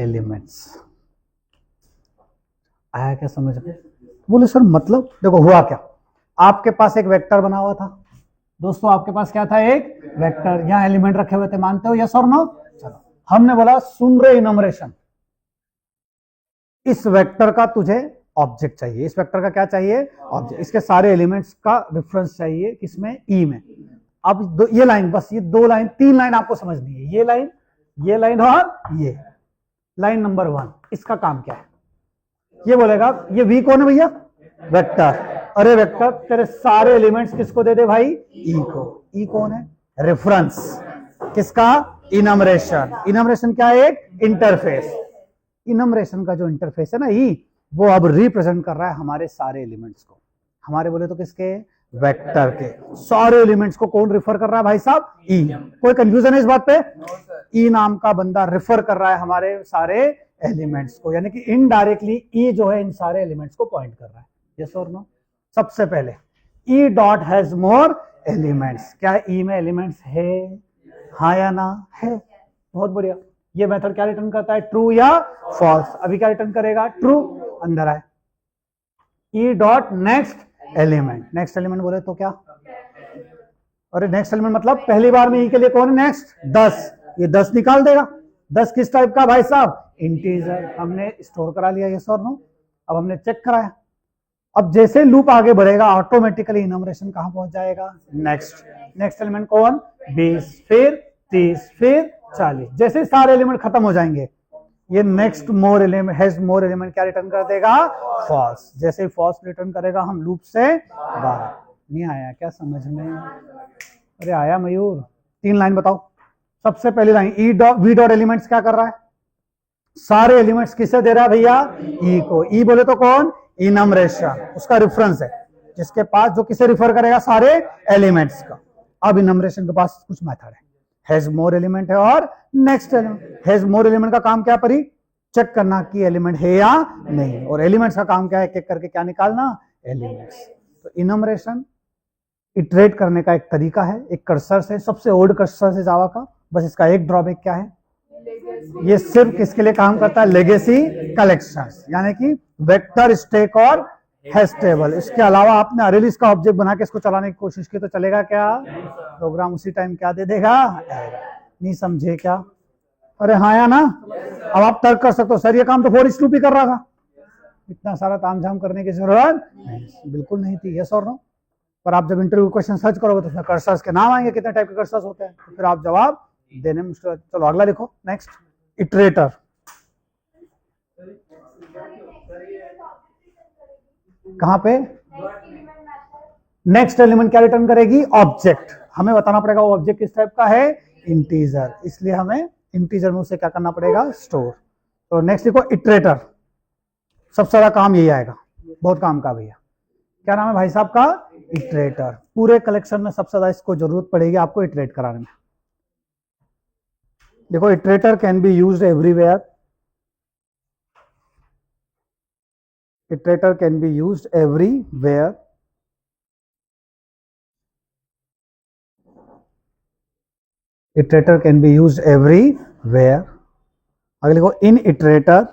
elements। आया क्या समझ में? बोले सर मतलब? देखो हुआ क्या, आपके पास एक वेक्टर बना हुआ था दोस्तों, आपके पास क्या था? एक वेक्टर, यहां एलिमेंट रखे हुए थे, मानते हो यस और नो? चलो हमने बोला सुन रहे इनमरेशन, इस वेक्टर का तुझे ऑब्जेक्ट चाहिए, इस वेक्टर का क्या चाहिए? ऑब्जेक्ट। इसके सारे एलिमेंट्स का रेफरेंस चाहिए, किसमें? ई में। अब ये लाइन, बस ये दो लाइन, तीन लाइन आपको समझनी है, ये लाइन और ये लाइन नंबर 1। इसका काम क्या है? ये बोलेगा ये वी कौन है भैया? वेक्टर। अरे वेक्टर तेरे सारे एलिमेंट्स किसको दे दे भाई? ई को। ई कौन है? रेफरेंस। किसका? इनमरेशन। इनमरेशन क्या है? एक इंटरफेस। इनमरेशन का जो इंटरफेस है ना ई, वो अब रिप्रेजेंट कर रहा है हमारे सारे एलिमेंट्स को। हमारे बोले तो किसके, वेक्टर के सारे एलिमेंट्स को कौन रेफर कर रहा है भाई साहब, ई। कोई कंफ्यूजन है इस बात पे, ई नाम का बंदा रेफर कर रहा है हमारे सारे एलिमेंट्स को, यानी कि इनडायरेक्टली ई जो है इन सारे एलिमेंट्स को पॉइंट कर रहा है। यस और नो। सबसे पहले E dot has more elements, क्या ई में एलिमेंट्स है, हाँ या ना, है। बहुत बढ़िया। ये मेथड क्या रिटर्न करता है, ट्रू या फॉल्स। अभी क्या रिटर्न करेगा, ट्रू। अंदर आए, E dot next element, next element बोले तो क्या, अरे नेक्स्ट एलिमेंट मतलब पहली बार में ई के लिए कौन है नेक्स्ट, 10, ये 10 निकाल देगा। 10 किस टाइप का भाई साहब, इंटीजर। हमने स्टोर करा लिया यस और नो। अब हमने चेक कराया, अब जैसे लूप आगे बढ़ेगा ऑटोमेटिकली इनमरेशन कहां पहुंच जाएगा, नेक्स्ट। नेक्स्ट एलिमेंट कौन, 20, फिर 30, फिर 40। जैसे सारे एलिमेंट खत्म हो जाएंगे ये next more element has more element क्या रिटर्न कर देगा, फॉल्स। जैसे ही फॉल्स रिटर्न करेगा हम लूप से बाहर। नहीं आया क्या समझ में, अरे आया मयूर। 3 लाइन बताओ। सबसे पहली line, E dot V dot elements क्या कर रहा है, सारे एलिमेंट्स किसे दे रहा है भैया, ई को। ई बोले तो कौन, इनमरेशन, उसका रेफरेंस है जिसके पास, जो किसे रिफर करेगा, सारे एलिमेंट्स का। अब इनमरेशन के पास कुछ मेथड है, हैज मोर एलिमेंट है और next element. Has more element का काम क्या परी, चेक करना कि एलिमेंट है या नहीं, और एलिमेंट्स का काम क्या है, एक करके क्या निकालना, एलिमेंट्स। तो इनमरेशन इटरेट करने का एक तरीका है, एक कर्सर से, सबसे ओल्ड कर्सर से जावा का। बस इसका एक ड्रॉबैक क्या है, ये सिर्फ किसके लिए काम करता है, लेगेसी कलेक्शंस, यानी कि वेक्टर, स्टैक और हैश टेबल। इसके अलावा आपने अरे लिस्ट का ऑब्जेक्ट बना के इसको चलाने की कोशिश की तो चलेगा क्या, प्रोग्राम उसी टाइम क्या दे देगा, नहीं समझे क्या, अरे हाँ या ना। अब आप तर्क कर सकते हो सर ये काम तो 4:2 भी कर रहा था, इतना सारा तामझाम करने की जरूरत नहीं, बिल्कुल नहीं थी। यस और नो। पर आप जब इंटरव्यू क्वेश्चन सर्च करोगे तो उसमें कर्सर्स के नाम आएंगे, कितने टाइप के कर्सर्स होते हैं, तो फिर आप जवाब देने में मुश्किल। चलो अगला लिखो, नेक्स्ट, इटरेटर। कहां पे, नेक्स्ट एलिमेंट क्या रिटर्न करेगी, ऑब्जेक्ट। हमें बताना पड़ेगा वो ऑब्जेक्ट किस टाइप का है, इंटीजर, इसलिए हमें इंटीजर में उसे क्या करना पड़ेगा, स्टोर। तो नेक्स्ट लिखो, इटरेटर। सबसे ज्यादा काम यही आएगा, बहुत काम का भैया। क्या नाम है भाई साहब का, इटरेटर। पूरे कलेक्शन में सबसे ज्यादा इसको जरूरत पड़ेगी आपको इटरेट कराने में। देखो, iterator can be used everywhere, iterator can be used everywhere, iterator can be used everywhere। अगले को, in iterator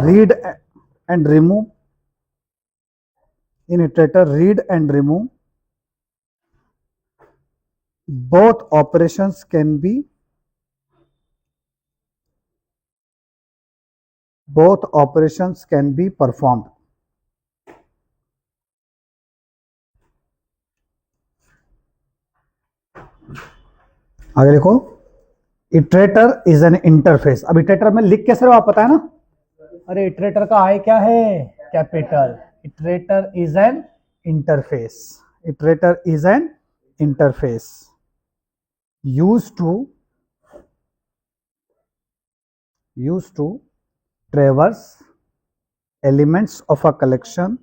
read and remove, in iterator read and remove, both operations can be performed। आगे लिखो, इटरेटर इज एन इंटरफेस। अब इटरेटर में लिख कैसे रहो आप, पता है ना, अरे इटरेटर का आई क्या है, capital. Iterator is an interface, iterator is an interface used to traverse elements of a collection।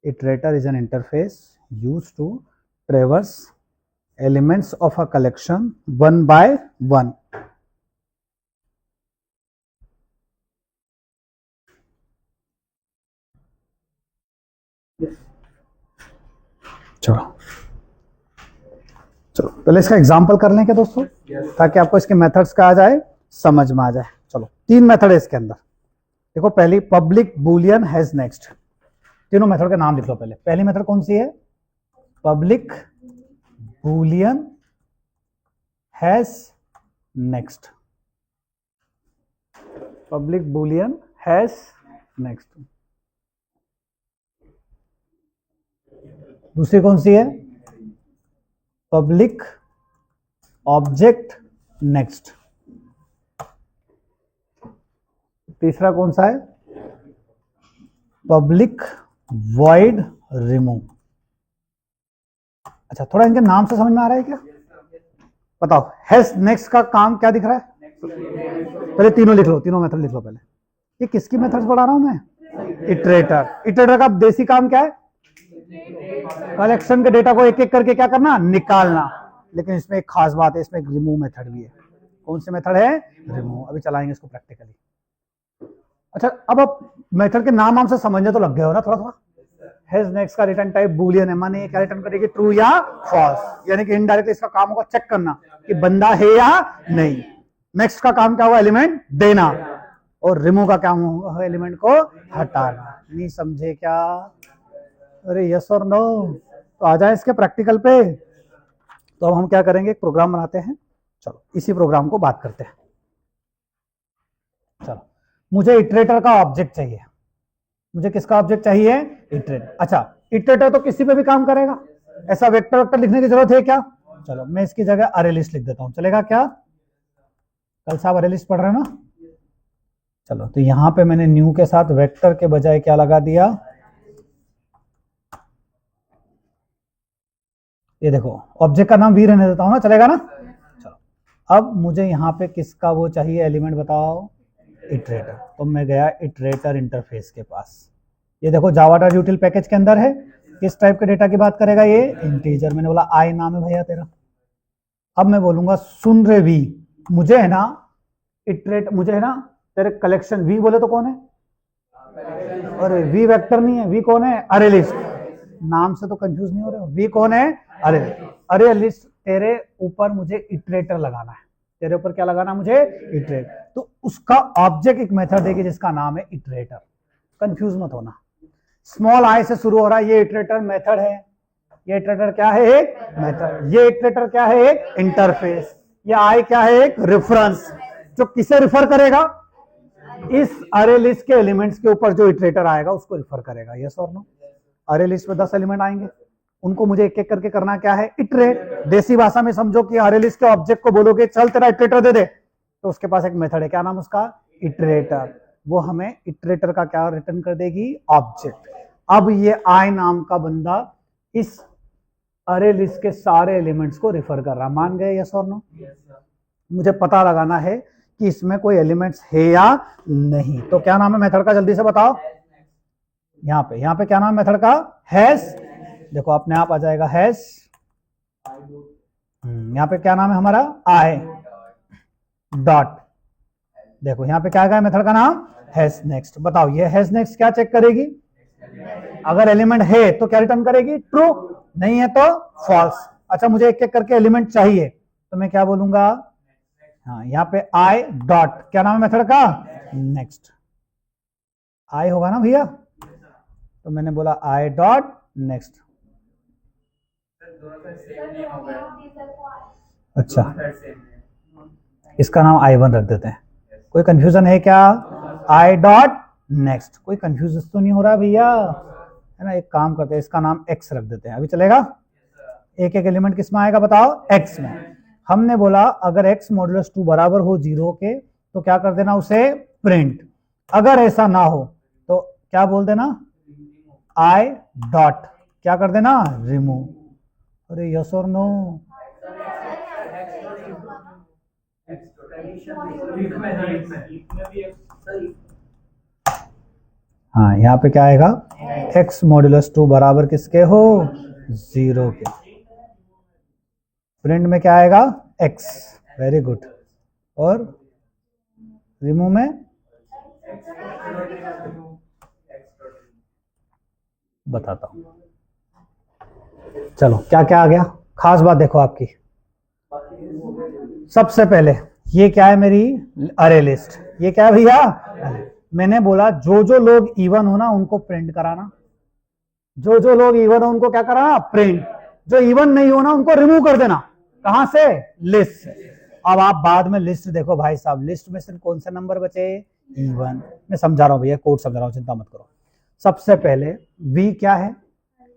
Iterator is an interface used to traverse elements of a collection one by one। चलो पहले इसका एग्जांपल कर लें क्या दोस्तों, ताकि आपको इसके मेथड्स का आ जाए, समझ में आ जाए। चलो 3 मेथड है इसके अंदर। देखो, पहली पब्लिक बूलियन हैज नेक्स्ट। तीनों मेथड के नाम लिख लो पहले। पहली मेथड कौन सी है, public Boolean has next, public Boolean has next. दूसरी कौन सी है, पब्लिक ऑब्जेक्ट नेक्स्ट। तीसरा कौन सा है, पब्लिक वॉइड रिमूव। अच्छा, थोड़ा इनके नाम से समझ में आ रहा है क्या, बताओ। हैज नेक्स्ट का काम क्या दिख रहा है, पहले तीनों लिख लो, तीनों मेथड लिख लो पहले। ये किसकी मेथड्स पढ़ा रहा हूं मैं? इटरेटर। इटरेटर का देसी काम क्या है? कलेक्शन के डेटा को एक एक करके क्या करना? निकालना। लेकिन इसमें एक खास बात है, इसमें एक रिमूव मेथड भी है। कौन सी मेथड है? रिमूव। अभी चलाएंगे इसको प्रैक्टिकली। अच्छा, अब आप मेथड के नाम से समझने तो लग गए हो ना थोड़ा थोड़ा। हैज नेक्स्ट का रिटर्न टाइप बूलियन है, माने ये क्या रिटर्न करेगी? ट्रू या फॉल्स। यानी कि इनडायरेक्टली इसका काम होगा चेक करना कि बंदा है या नहीं। नेक्स्ट का काम क्या हुआ? एलिमेंट देना। और रिमूव का काम होगा एलिमेंट को हटाना। नहीं समझे क्या? अरे यस और नो? तो आ जाए इसके प्रैक्टिकल पे। तो अब हम क्या करेंगे, एक प्रोग्राम बनाते हैं। चलो इसी प्रोग्राम को बात करते हैं। चलो, मुझे इटरेटर का ऑब्जेक्ट चाहिए। मुझे किसका ऑब्जेक्ट चाहिए? इटरेटर। अच्छा, इटरेटर तो किसी पे भी काम करेगा, ऐसा वेक्टर वेक्टर लिखने की जरूरत है क्या? चलो मैं इसकी जगह अरे लिस्ट लिख देता हूं, चलेगा क्या? कल साहब अरे लिस्ट पढ़ रहे हैं ना? चलो, तो यहां पे मैंने न्यू के साथ वेक्टर के बजाय क्या लगा दिया? ये देखो, ऑब्जेक्ट का नाम वी रहने देता हूं ना, चलेगा ना? चलो, अब मुझे यहाँ पे किसका वो चाहिए एलिमेंट बताओ? इटरेटर। तो मैं गया इटरेटर इंटरफेस के पास। ये देखो java.util पैकेज के अंदर है। किस टाइप के डेटा की बात करेगा ये? इंटीजर। मैंने बोला आई नाम है भैया तेरा। अब मैं बोलूंगा सुन रे वी, मुझे है ना इटरेट, मुझे है ना तेरे कलेक्शन। वी बोले तो कौन है? अरे वी वेक्टर नहीं है, वी कौन है? अरे लिस्ट। नाम से तो कंफ्यूज नहीं हो रहे हो? वी कौन है? अरे। अरे लिस्ट तेरे ऊपर मुझे इटरेटर लगाना है। तेरे ऊपर क्या लगाना मुझे? इटरेट। तो उसका ऑब्जेक्ट एक मेथड देगी जिसका नाम है इटरेटर। कंफ्यूज मत होना। स्मॉल आई से शुरू हो रहा है, ये इटरेटर मेथड है। ये इटरेटर क्या है? एक मेथड। ये इटरेटर क्या है? एक इंटरफेस। ये आई क्या है? एक रेफरेंस, जो किसे रिफर करेगा? इस अरे लिस्ट के एलिमेंट्स के ऊपर जो इटरेटर आएगा उसको रिफर करेगा। यस और नो? अरे लिस्ट में 10 एलिमेंट आएंगे, उनको मुझे एक एक करके करना क्या है? इटरेट। देसी भाषा में समझो कि अरे लिस्ट के ऑब्जेक्ट को बोलोगे चल तेरा इटरेटर दे दे, तो उसके पास एक मेथड है, क्या नाम उसका? इटरेटर। वो हमें इटरेटर का क्या रिटर्न कर देगी? ऑब्जेक्ट। अब ये आई नाम का बंदा इस अरे लिस्ट के सारे एलिमेंट्स को रिफर कर रहा। मान गए? यस और नो? मुझे पता लगाना है कि इसमें कोई एलिमेंट्स है या नहीं। तो क्या नाम है मेथड का? जल्दी से बताओ। यहाँ पे क्या नाम है मेथड का? हैश। देखो अपने आप आ जाएगा हैश। यहाँ पे क्या नाम है हमारा? I dot. देखो यहाँ पे क्या आएगा मेथड का नाम? Hash next. बताओ ये हैश नेक्स्ट क्या चेक करेगी? अगर एलिमेंट है तो क्या रिटर्न करेगी? ट्रू। नहीं है तो फॉल्स। अच्छा, मुझे एक एक करके एलिमेंट चाहिए, तो मैं क्या बोलूंगा? हाँ, यहाँ पे आई डॉट, क्या नाम है मेथड का? नेक्स्ट। आई होगा ना भैया? तो मैंने बोला आई डॉट नेक्स्ट। अच्छा, इसका नाम i1 रख देते हैं। कोई कंफ्यूजन है क्या? आई डॉट नेक्स्ट। कोई कंफ्यूजन तो नहीं हो रहा भैया? है ना, एक काम करते हैं, इसका नाम x रख देते हैं। अभी चलेगा? एक एक एलिमेंट किस में आएगा बताओ? x में। हमने बोला अगर x मॉडुलस 2 बराबर हो 0 के तो क्या कर देना? उसे प्रिंट। अगर ऐसा ना हो तो क्या बोल देना? आई डॉट, क्या कर देना? रिमूव। अरे यस और नो? हाँ, यहाँ पे क्या आएगा? x मॉडुलस 2 बराबर किसके हो? 0 के। प्रिंट में क्या आएगा? x। Very good. और रिमूव में बताता हूं। चलो क्या क्या आ गया? खास बात देखो आपकी। सबसे पहले ये क्या है? मेरी अरे लिस्ट। ये क्या है भैया? मैंने बोला जो जो लोग इवन हो ना उनको प्रिंट कराना। जो जो लोग इवन हो उनको क्या कराना? प्रिंट। जो इवन नहीं हो ना उनको रिमूव कर देना। कहां से? लिस्ट से। अब आप बाद में लिस्ट देखो भाई साहब, लिस्ट में सिर्फ कौन से नंबर बचे? इवन। मैं समझा रहा हूं भैया, कोड समझा रहा हूं, चिंता मत करो। सबसे पहले वी क्या है?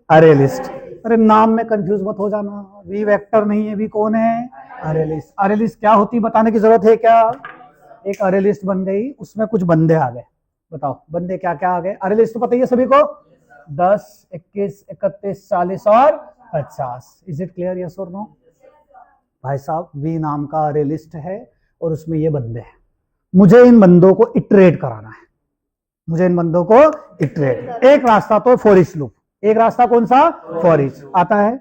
अरे लिस्ट। अरे नाम में कंफ्यूज मत हो जाना, वी वेक्टर नहीं है, वी कौन है? अरे लिस्ट। अरे लिस्ट क्या होती बताने की जरूरत है क्या? एक अरे लिस्ट बन गई, उसमें कुछ बंदे आ गए। बताओ बंदे क्या क्या आ गए? अरे लिस्ट तो पता ही है सभी को, 10, 21, 31, 40 और 50। Is it clear? यस और नो? भाई साहब वी नाम का अरे लिस्ट है और उसमें ये बंदे हैं। मुझे इन बंदों को इटरेट कराना है, मुझे इन बंदों को इटरेट। एक रास्ता तो फॉर ईच लूप, एक रास्ता कौन सा? For each. आता है?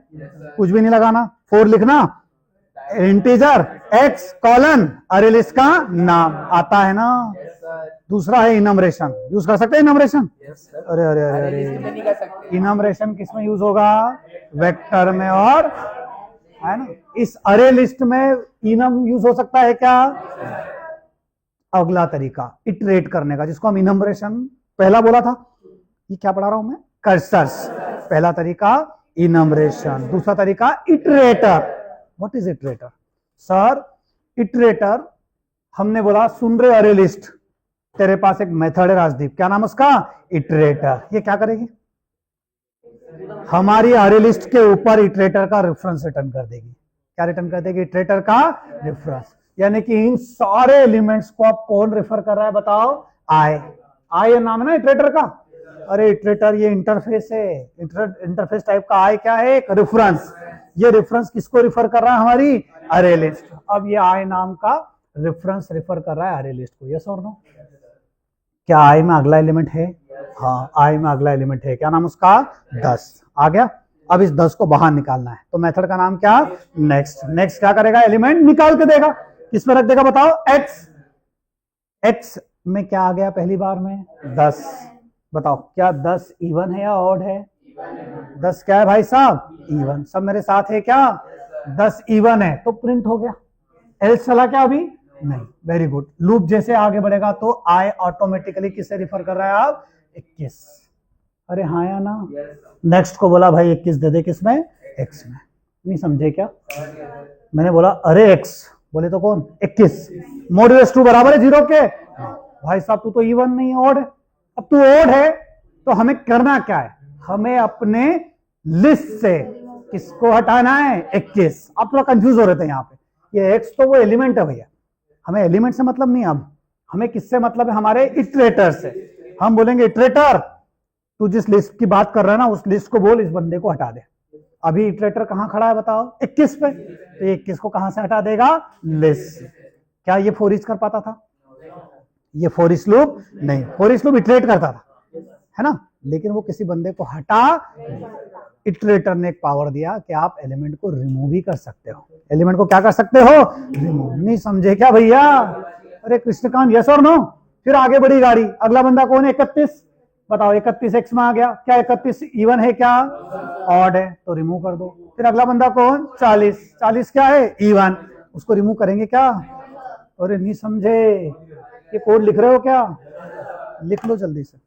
कुछ भी नहीं लगाना, फोर लिखना, इंटीजर एक्स कॉलन अरे लिस्ट का नाम, आता है ना? दूसरा है इनमरेशन, यूज कर सकते हैं इनमरेशन? अरे अरे अरे अरे, इनमरेशन किस में यूज होगा? वेक्टर में, और है ना, इस अरे लिस्ट में इनम यूज हो सकता है क्या? अगला तरीका इटरेट करने का, जिसको हम इनमरेशन पहला बोला था, ये क्या पढ़ा रहा हूं मैं? कर्सर्स। पहला तरीका इनमरेशन, दूसरा तरीका iterator. What is iterator sir? Iterator हमने बोला, सुन रहे अरे लिस्ट, तेरे पास एक मेथड है राजदीप, क्या नाम उसका? इटरेटर। ये क्या करेगी? हमारी अरे लिस्ट के ऊपर इटरेटर का रेफरेंस रिटर्न कर देगी। क्या रिटर्न कर देगी? इटरेटर का रेफरेंस। यानी कि इन सारे एलिमेंट्स को आप कौन रेफर कर रहा है बताओ? आई। आई नाम है ना इटरेटर का। अरे इटरेटर ये इंटरफेस है, इंटरफेस टाइप का आई क्या है? एक रेफरेंस। ये रेफरेंस किसको रिफर कर रहा है? हमारी अरे लिस्ट। अब ये आई नाम का रेफरेंस रेफर कर रहा है अरे लिस्ट को, यस और नो? क्या आई में अगला एलिमेंट है? हाँ, आई में अगला एलिमेंट है, क्या नाम उसका? 10 आ गया। अब इस 10 को बाहर निकालना है, तो मेथड का नाम क्या? नेक्स्ट। नेक्स्ट क्या करेगा? एलिमेंट निकाल के देगा। किस में रख देगा बताओ? एक्स। एक्स में क्या आ गया पहली बार में? 10। बताओ क्या 10 इवन है या ऑड है? 10 क्या है भाई साहब? इवन। सब मेरे साथ है क्या? 10 इवन है तो प्रिंट हो गया। एल्स चला क्या अभी? नहीं। Very good. लूप जैसे आगे बढ़ेगा तो आई ऑटोमेटिकली किसे रिफर कर रहा है आप? 21। अरे हाँ या ना? नेक्स्ट को बोला भाई 21 दे दे, किसमें? एक्स में। नहीं समझे क्या? मैंने बोला अरे एक्स, बोले तो कौन? 21। मॉड्यूलस 2 बराबर है 0 के? भाई साहब तू तो इवन नहीं, ऑड है। अब तू ऑड है तो हमें करना क्या है? हमें अपने लिस्ट से किसको हटाना है? 21। आप थोड़ा कंफ्यूज हो रहे थे यहाँ पे, ये एक्स तो वो एलिमेंट है भैया, हमें एलिमेंट से मतलब नहीं। अब हमें किससे मतलब है? हमारे इटरेटर से। हम बोलेंगे इटरेटर तू जिस लिस्ट की बात कर रहा है ना, उस लिस्ट को बोल इस बंदे को हटा दे। अभी इटरेटर कहां खड़ा है बताओ? 21 पे। तो 21 को कहां से हटा देगा? लिस्ट। क्या ये फॉर ईच कर पाता था? ये फॉर ईच लूप नहीं, फॉर ईच लूप इटरेट करता था, है ना, लेकिन वो किसी बंदे को हटा। इटरेटर ने एक पावर दिया कि आप एलिमेंट को रिमूव ही कर सकते हो। एलिमेंट को क्या कर सकते हो? रिमूव। नहीं समझे क्या भैया? अरे कृष्णकांत, यस और नो? फिर आगे बढ़ी गाड़ी। अगला बंदा कौन है? 31। बताओ 31 एक्स में आ गया। क्या 31 इवन है क्या? ऑड है, तो रिमूव कर दो। फिर अगला बंदा कौन? 40। 40 क्या है? इवन। उसको रिमूव करेंगे क्या? अरे नहीं समझे, ये कोड लिख रहे हो क्या? लिख लो जल्दी से।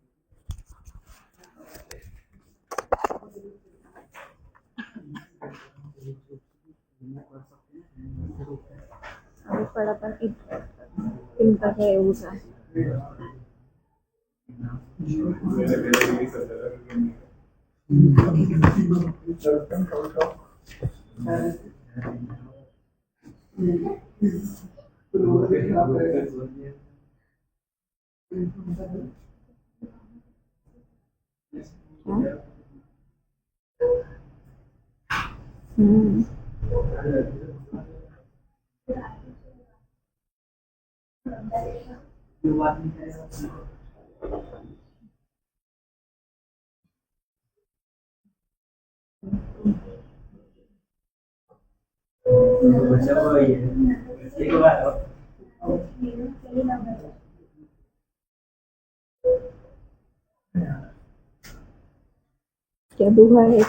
अभी पढ़ा था कि इनका है उनका। हम्म। क्या दुआ है?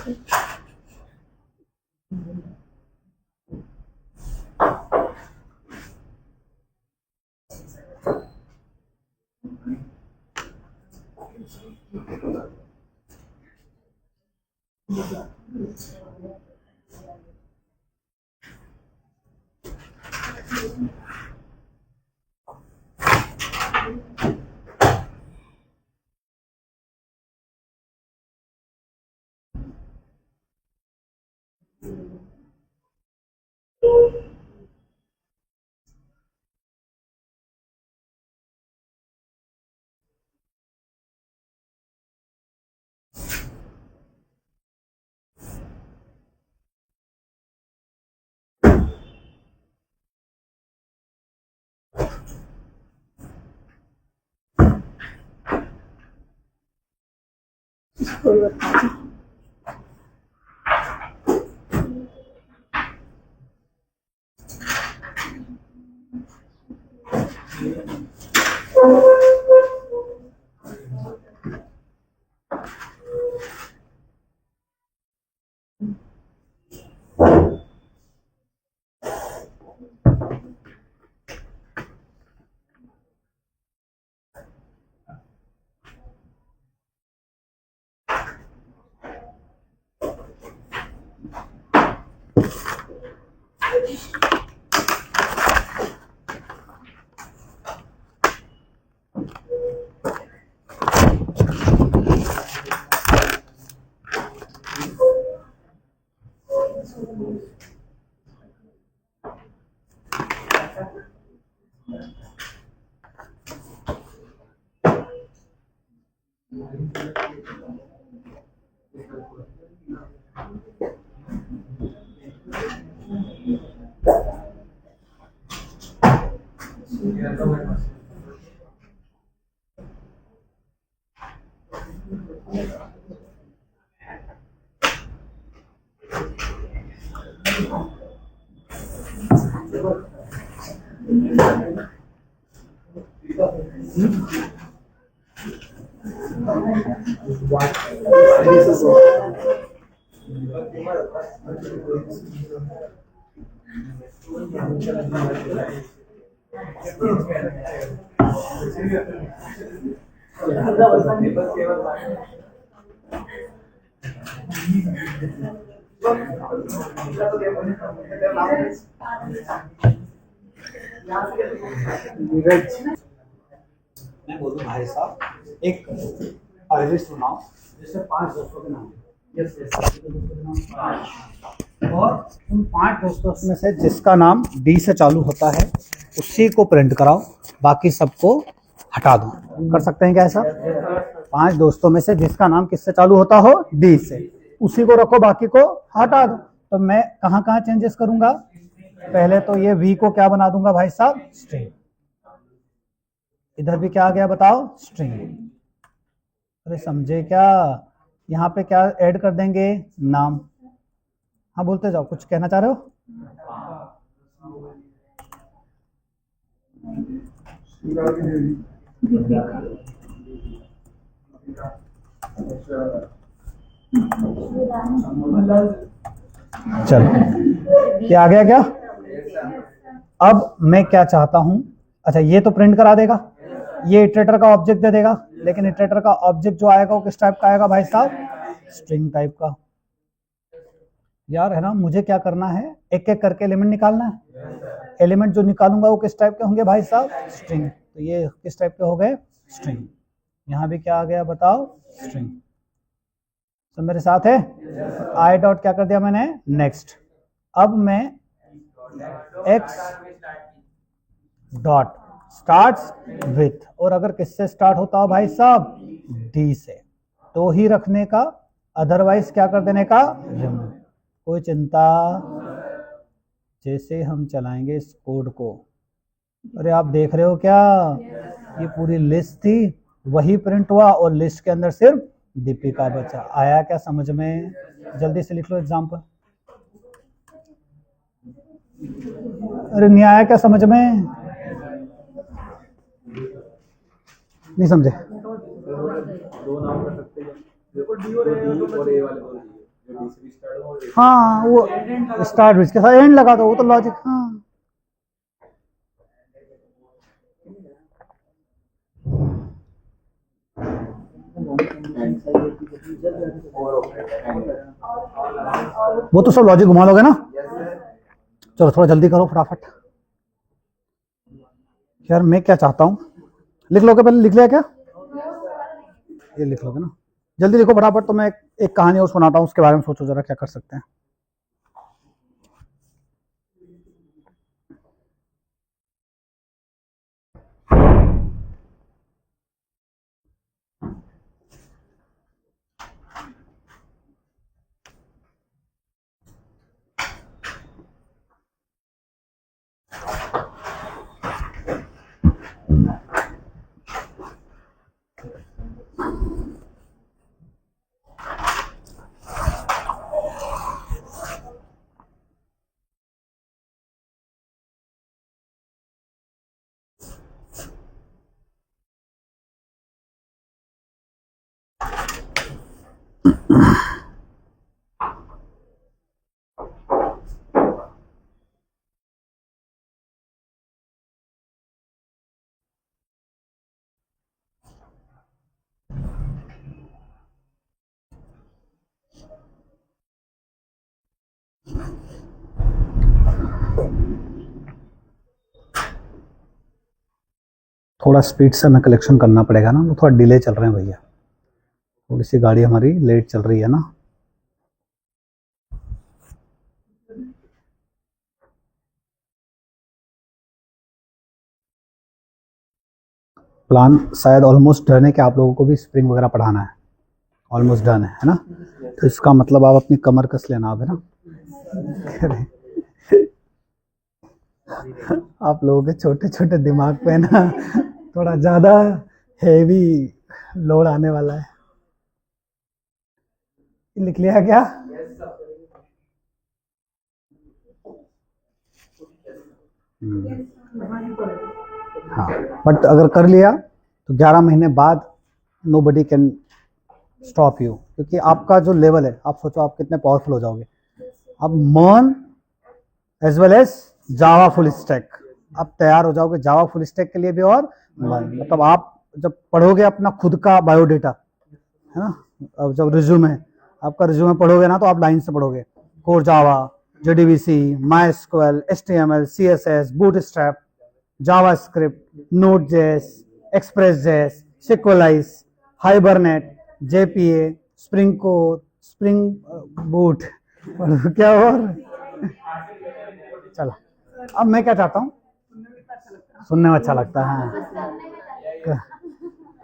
स्कूल बता। मैं बोलूँ भाई साहब एक लिस्ट बनाओ जिससे 5 दोस्तों के नाम यस यस और उन 5 दोस्तों में से जिसका नाम डी से चालू होता है उसी को प्रिंट कराओ, बाकी सबको हटा दो। कर सकते हैं क्या ऐसा? 5 दोस्तों में से जिसका नाम किससे चालू होता हो, डी से, उसी को रखो, बाकी को हटा दो। तो मैं कहाँ कहाँ चेंजेस करूंगा? पहले तो ये वी को क्या बना दूंगा भाई साहब? स्ट्रिंग। इधर भी क्या आ गया बताओ? स्ट्रिंग। अरे समझे क्या? यहाँ पे क्या ऐड कर देंगे? नाम। हाँ बोलते जाओ, कुछ कहना चाह रहे हो? चलो क्या आ गया क्या? अब मैं क्या चाहता हूं, अच्छा ये तो प्रिंट करा देगा, ये इटरेटर का ऑब्जेक्ट दे देगा, लेकिन इटरेटर का ऑब्जेक्ट जो आएगा वो किस टाइप का आएगा भाई साहब? स्ट्रिंग टाइप का। यार है ना, मुझे क्या करना है, एक एक करके एलिमेंट निकालना है। एलिमेंट जो निकालूंगा वो किस टाइप के होंगे भाई साहब? स्ट्रिंग। तो ये किस टाइप के हो गए? स्ट्रिंग। यहाँ भी क्या आ गया बताओ? स्ट्रिंग। तो मेरे साथ है? आई डॉट क्या कर दिया मैंने? नेक्स्ट। अब मैं एक्स डॉट स्टार्ट्स विथ, और अगर किससे स्टार्ट होता हो भाई साहब? डी से, तो ही रखने का, अदरवाइज क्या कर देने का? रिमूव। कोई चिंता? जैसे हम चलाएंगे इस कोड को, अरे आप देख रहे हो क्या, ये पूरी लिस्ट थी वही प्रिंट हुआ और लिस्ट के अंदर सिर्फ दीपिका बचा। आया क्या समझ में? जल्दी से लिख लो एग्जाम्पल। अरे नहीं आया क्या समझ में? नहीं समझे? हाँ वो स्टार्ट विच के साथ एंड लगा दो, वो तो लॉजिक। हाँ वो तो सब लॉजिक घुमा लोगे ना। चलो थोड़ा जल्दी करो फटाफट। यार मैं क्या चाहता हूँ, लिख लोगे? पहले लिख लिया क्या? ये लिख लोगे ना? जल्दी लिखो फटाफट। तो मैं एक कहानी और सुनाता हूँ, उसके बारे में सोचो जरा क्या कर सकते हैं। थोड़ा स्पीड से हमें कलेक्शन करना पड़ेगा ना, तो थोड़ा डिले चल रहे हैं भैया, थोड़ी सी गाड़ी हमारी लेट चल रही है ना। प्लान शायद ऑलमोस्ट डन है कि आप लोगों को भी स्प्रिंग वगैरह पढ़ाना है, ऑलमोस्ट डन है ना। तो इसका मतलब आप अपनी कमर कस लेना आप, है ना। आप लोगों के छोटे छोटे दिमाग पे ना थोड़ा ज़्यादा हेवी लोड आने वाला है। लिख लिया क्या? हाँ, बट अगर कर लिया तो 11 महीने बाद नोबडी कैन स्टॉप यू, क्योंकि आपका जो लेवल है, आप सोचो आप कितने पावरफुल हो जाओगे। अब MERN as well as Java full stack, आप तैयार हो जाओगे जावा फुल स्टैक के लिए भी। और मतलब आप जब पढ़ोगे अपना खुद का बायोडेटा, है ना, अब जब रिज्यूमे, आपका रिज्यूमे पढ़ोगे ना, तो आप लाइन से पढ़ोगे, core Java, JDBC, MySQL, HTML, CSS, Bootstrap, JavaScript, Node JS, Express JS, Sequelize, Hibernate, JPA, Spring Core, Spring Boot, और क्या और। चलो, अब मैं क्या चाहता हूँ, सुनने में अच्छा लगता है।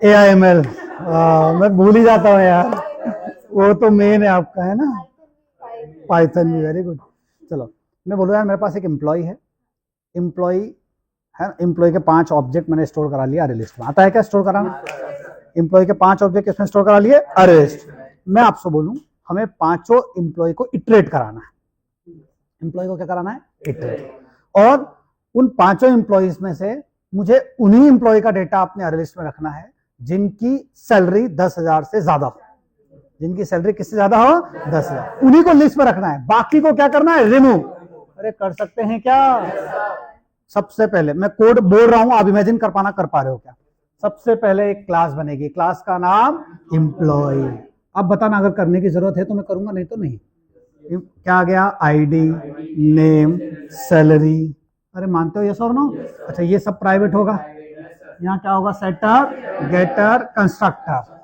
AIML, मैं भूल ही जाता हूँ यार, वो तो मेन है आपका, है ना। पाइथन भी, वेरी गुड। चलो, मैं बोलूँ यार, मेरे पास एक एम्प्लॉय है, एम्प्लॉय है, एम्प्लॉय के 5 ऑब्जेक्ट मैंने स्टोर करा लिया अरे लिस्ट में। आता है क्या स्टोर कराना? एम्प्लॉय के 5 ऑब्जेक्ट किसमें स्टोर करा लिए? अरे लिस्ट। मैं आपसे बोलूं, हमें 5 एम्प्लॉय को इटरेट कराना है। एम्प्लॉय को क्या कराना है? इटरेट। और उन 5 एम्प्लॉयज में से मुझे उन्हीं एम्प्लॉय का डेटा अपने अरे लिस्ट में रखना है जिनकी सैलरी 10,000 से ज्यादा हो। जिनकी सैलरी किससे ज्यादा हो? 10,000, उन्हीं को लिस्ट में रखना है। बाकी को क्या करना है? रिमूव। अरे कर सकते हैं क्या? सबसे पहले मैं कोड बोल रहा हूं, आप इमेजिन कर पाना, कर पा रहे हो क्या? सबसे पहले एक क्लास बनेगी, क्लास का नाम एम्प्लॉय। अब बताना, अगर करने की जरूरत है तो मैं करूंगा, नहीं तो नहीं। क्या आ गया? ID, name, salary. अरे मानते हो यस और नो? अच्छा, ये सब प्राइवेट होगा। यहाँ क्या होगा? Setter, getter, constructor.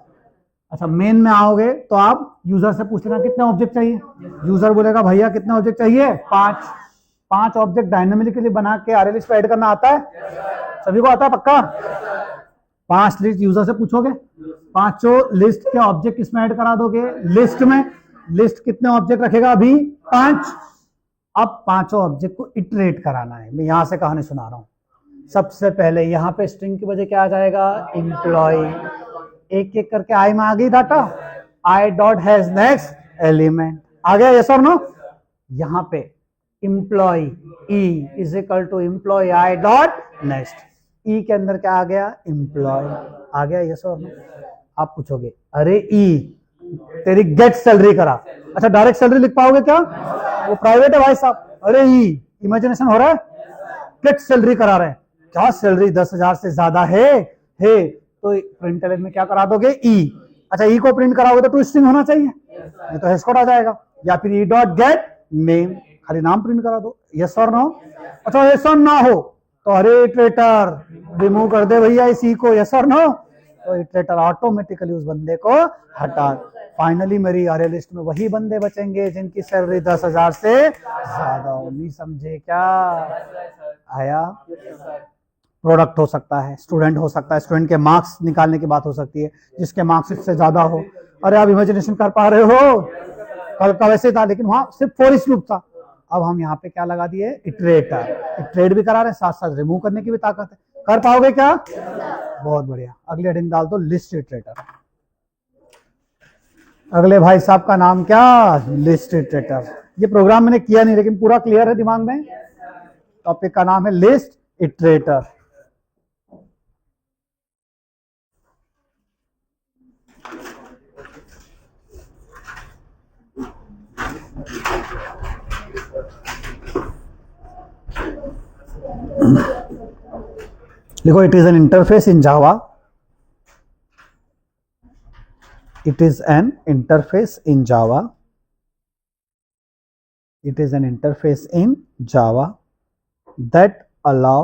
अच्छा, मेन में आओगे तो आप यूजर से पूछ लेना कितने ऑब्जेक्ट चाहिए। यूजर बोलेगा भैया कितने ऑब्जेक्ट चाहिए? 5 ऑब्जेक्ट डायनामिकली बना के आरए लिस्ट पे ऐड करना आता है? सभी को आता है पक्का? 5 लिस्ट यूजर से पूछोगे, 5 लिस्ट के ऑब्जेक्ट किसमें ऐड करा दोगे? लिस्ट में। लिस्ट कितने ऑब्जेक्ट रखेगा? अभी 5। अब 5 ऑब्जेक्ट को इटरेट कराना है। मैं यहां से कहानी सुना रहा हूं। सबसे पहले यहाँ पे स्ट्रिंग की वजह क्या आ जाएगा? एम्प्लॉय। एक एक करके आई में आ गई data. I dot has next element आ गया, यस और नो? यहाँ पे employee e is equal to employee i dot next. E के अंदर क्या आ गया? एम्प्लॉय आ गया, यस और नो? आप पूछोगे अरे ई तेरी गेट सैलरी करा। अच्छा, डायरेक्ट सैलरी लिख पाओगे क्या? वो प्राइवेट है भाई साहब। अरे ई इमेजिनेशन हो रहा है, गेट सैलरी करा रहे हैं। क्या सैलरी 10,000 से ज्यादा है तो प्रिंट में क्या करा दोगे? ई। अच्छा, ई को प्रिंट कराओगे तो टू स्ट्रिंग होना चाहिए, नहीं तो हैश कोड आ जाएगा। या फिर ई डॉट गेट नेम, खाली नाम प्रिंट करा दो, यस और नो? अच्छा, यस और ना हो तो अरे इटरेटर रिमूव कर दे भैया इस ई को, यस और नो? तो इटरेटर ऑटोमेटिकली उस बंदे को हटा। फाइनली मेरी अरे लिस्ट में वही बंदे बचेंगे जिनकी सैलरी 10,000 से ज्यादा हो। नहीं समझे क्या? आया? प्रोडक्ट हो सकता है, स्टूडेंट हो सकता है, स्टूडेंट के मार्क्स निकालने की बात हो सकती है, जिसके मार्क्स इससे ज्यादा हो। अरे आप इमेजिनेशन कर पा रहे हो? कल का वैसे था, लेकिन वहां सिर्फ फॉर इच लूप था। अब हम यहाँ पे क्या लगा दिए? इटरेटर। इटरेट भी करा रहे हैं, साथ साथ रिमूव करने की भी ताकत है। कर पाओगे क्या? बहुत बढ़िया। अगले हेडिंग डाल दो, लिस्ट इटरेटर। अगले भाई साहब का नाम क्या? List iterator. ये प्रोग्राम मैंने किया नहीं, लेकिन पूरा क्लियर है दिमाग में। टॉपिक का नाम है लिस्ट इटरेटर। लिखो it is an interface in Java, it is an interface in java, it is an interface in java that allow,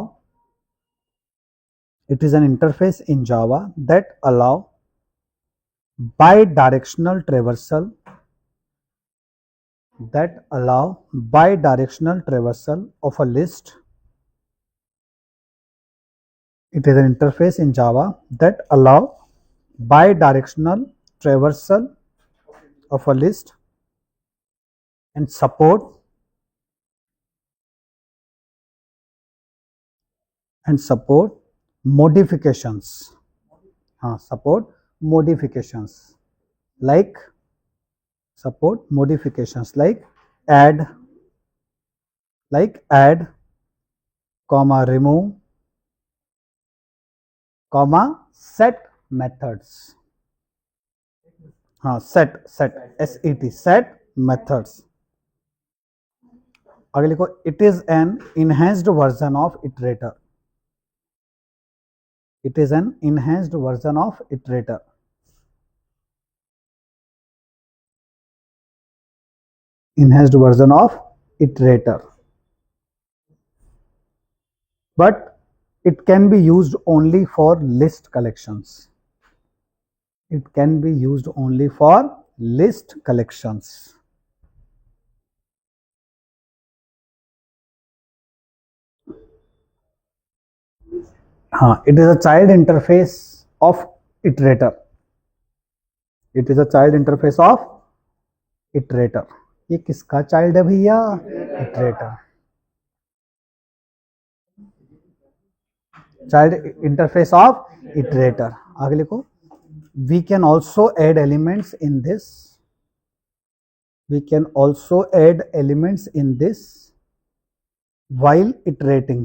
it is an interface in java that allow bidirectional traversal, that allow bidirectional traversal of a list, it is an interface in java that allow bidirectional traversal of a list and support modifications, support modifications like add, comma remove, comma set methods, set methods. आगे लिखो it is an enhanced version of iterator, it is an enhanced version of iterator. Enhanced version of iterator, but it can be used only for list collections, it can be used only for list collections. It is a child interface of iterator, it is a child interface of iterator. ये किसका चाइल्ड है भैया? Iterator, child interface of iterator. आगे लिखो we can also add elements in this, we can also add elements in this while iterating,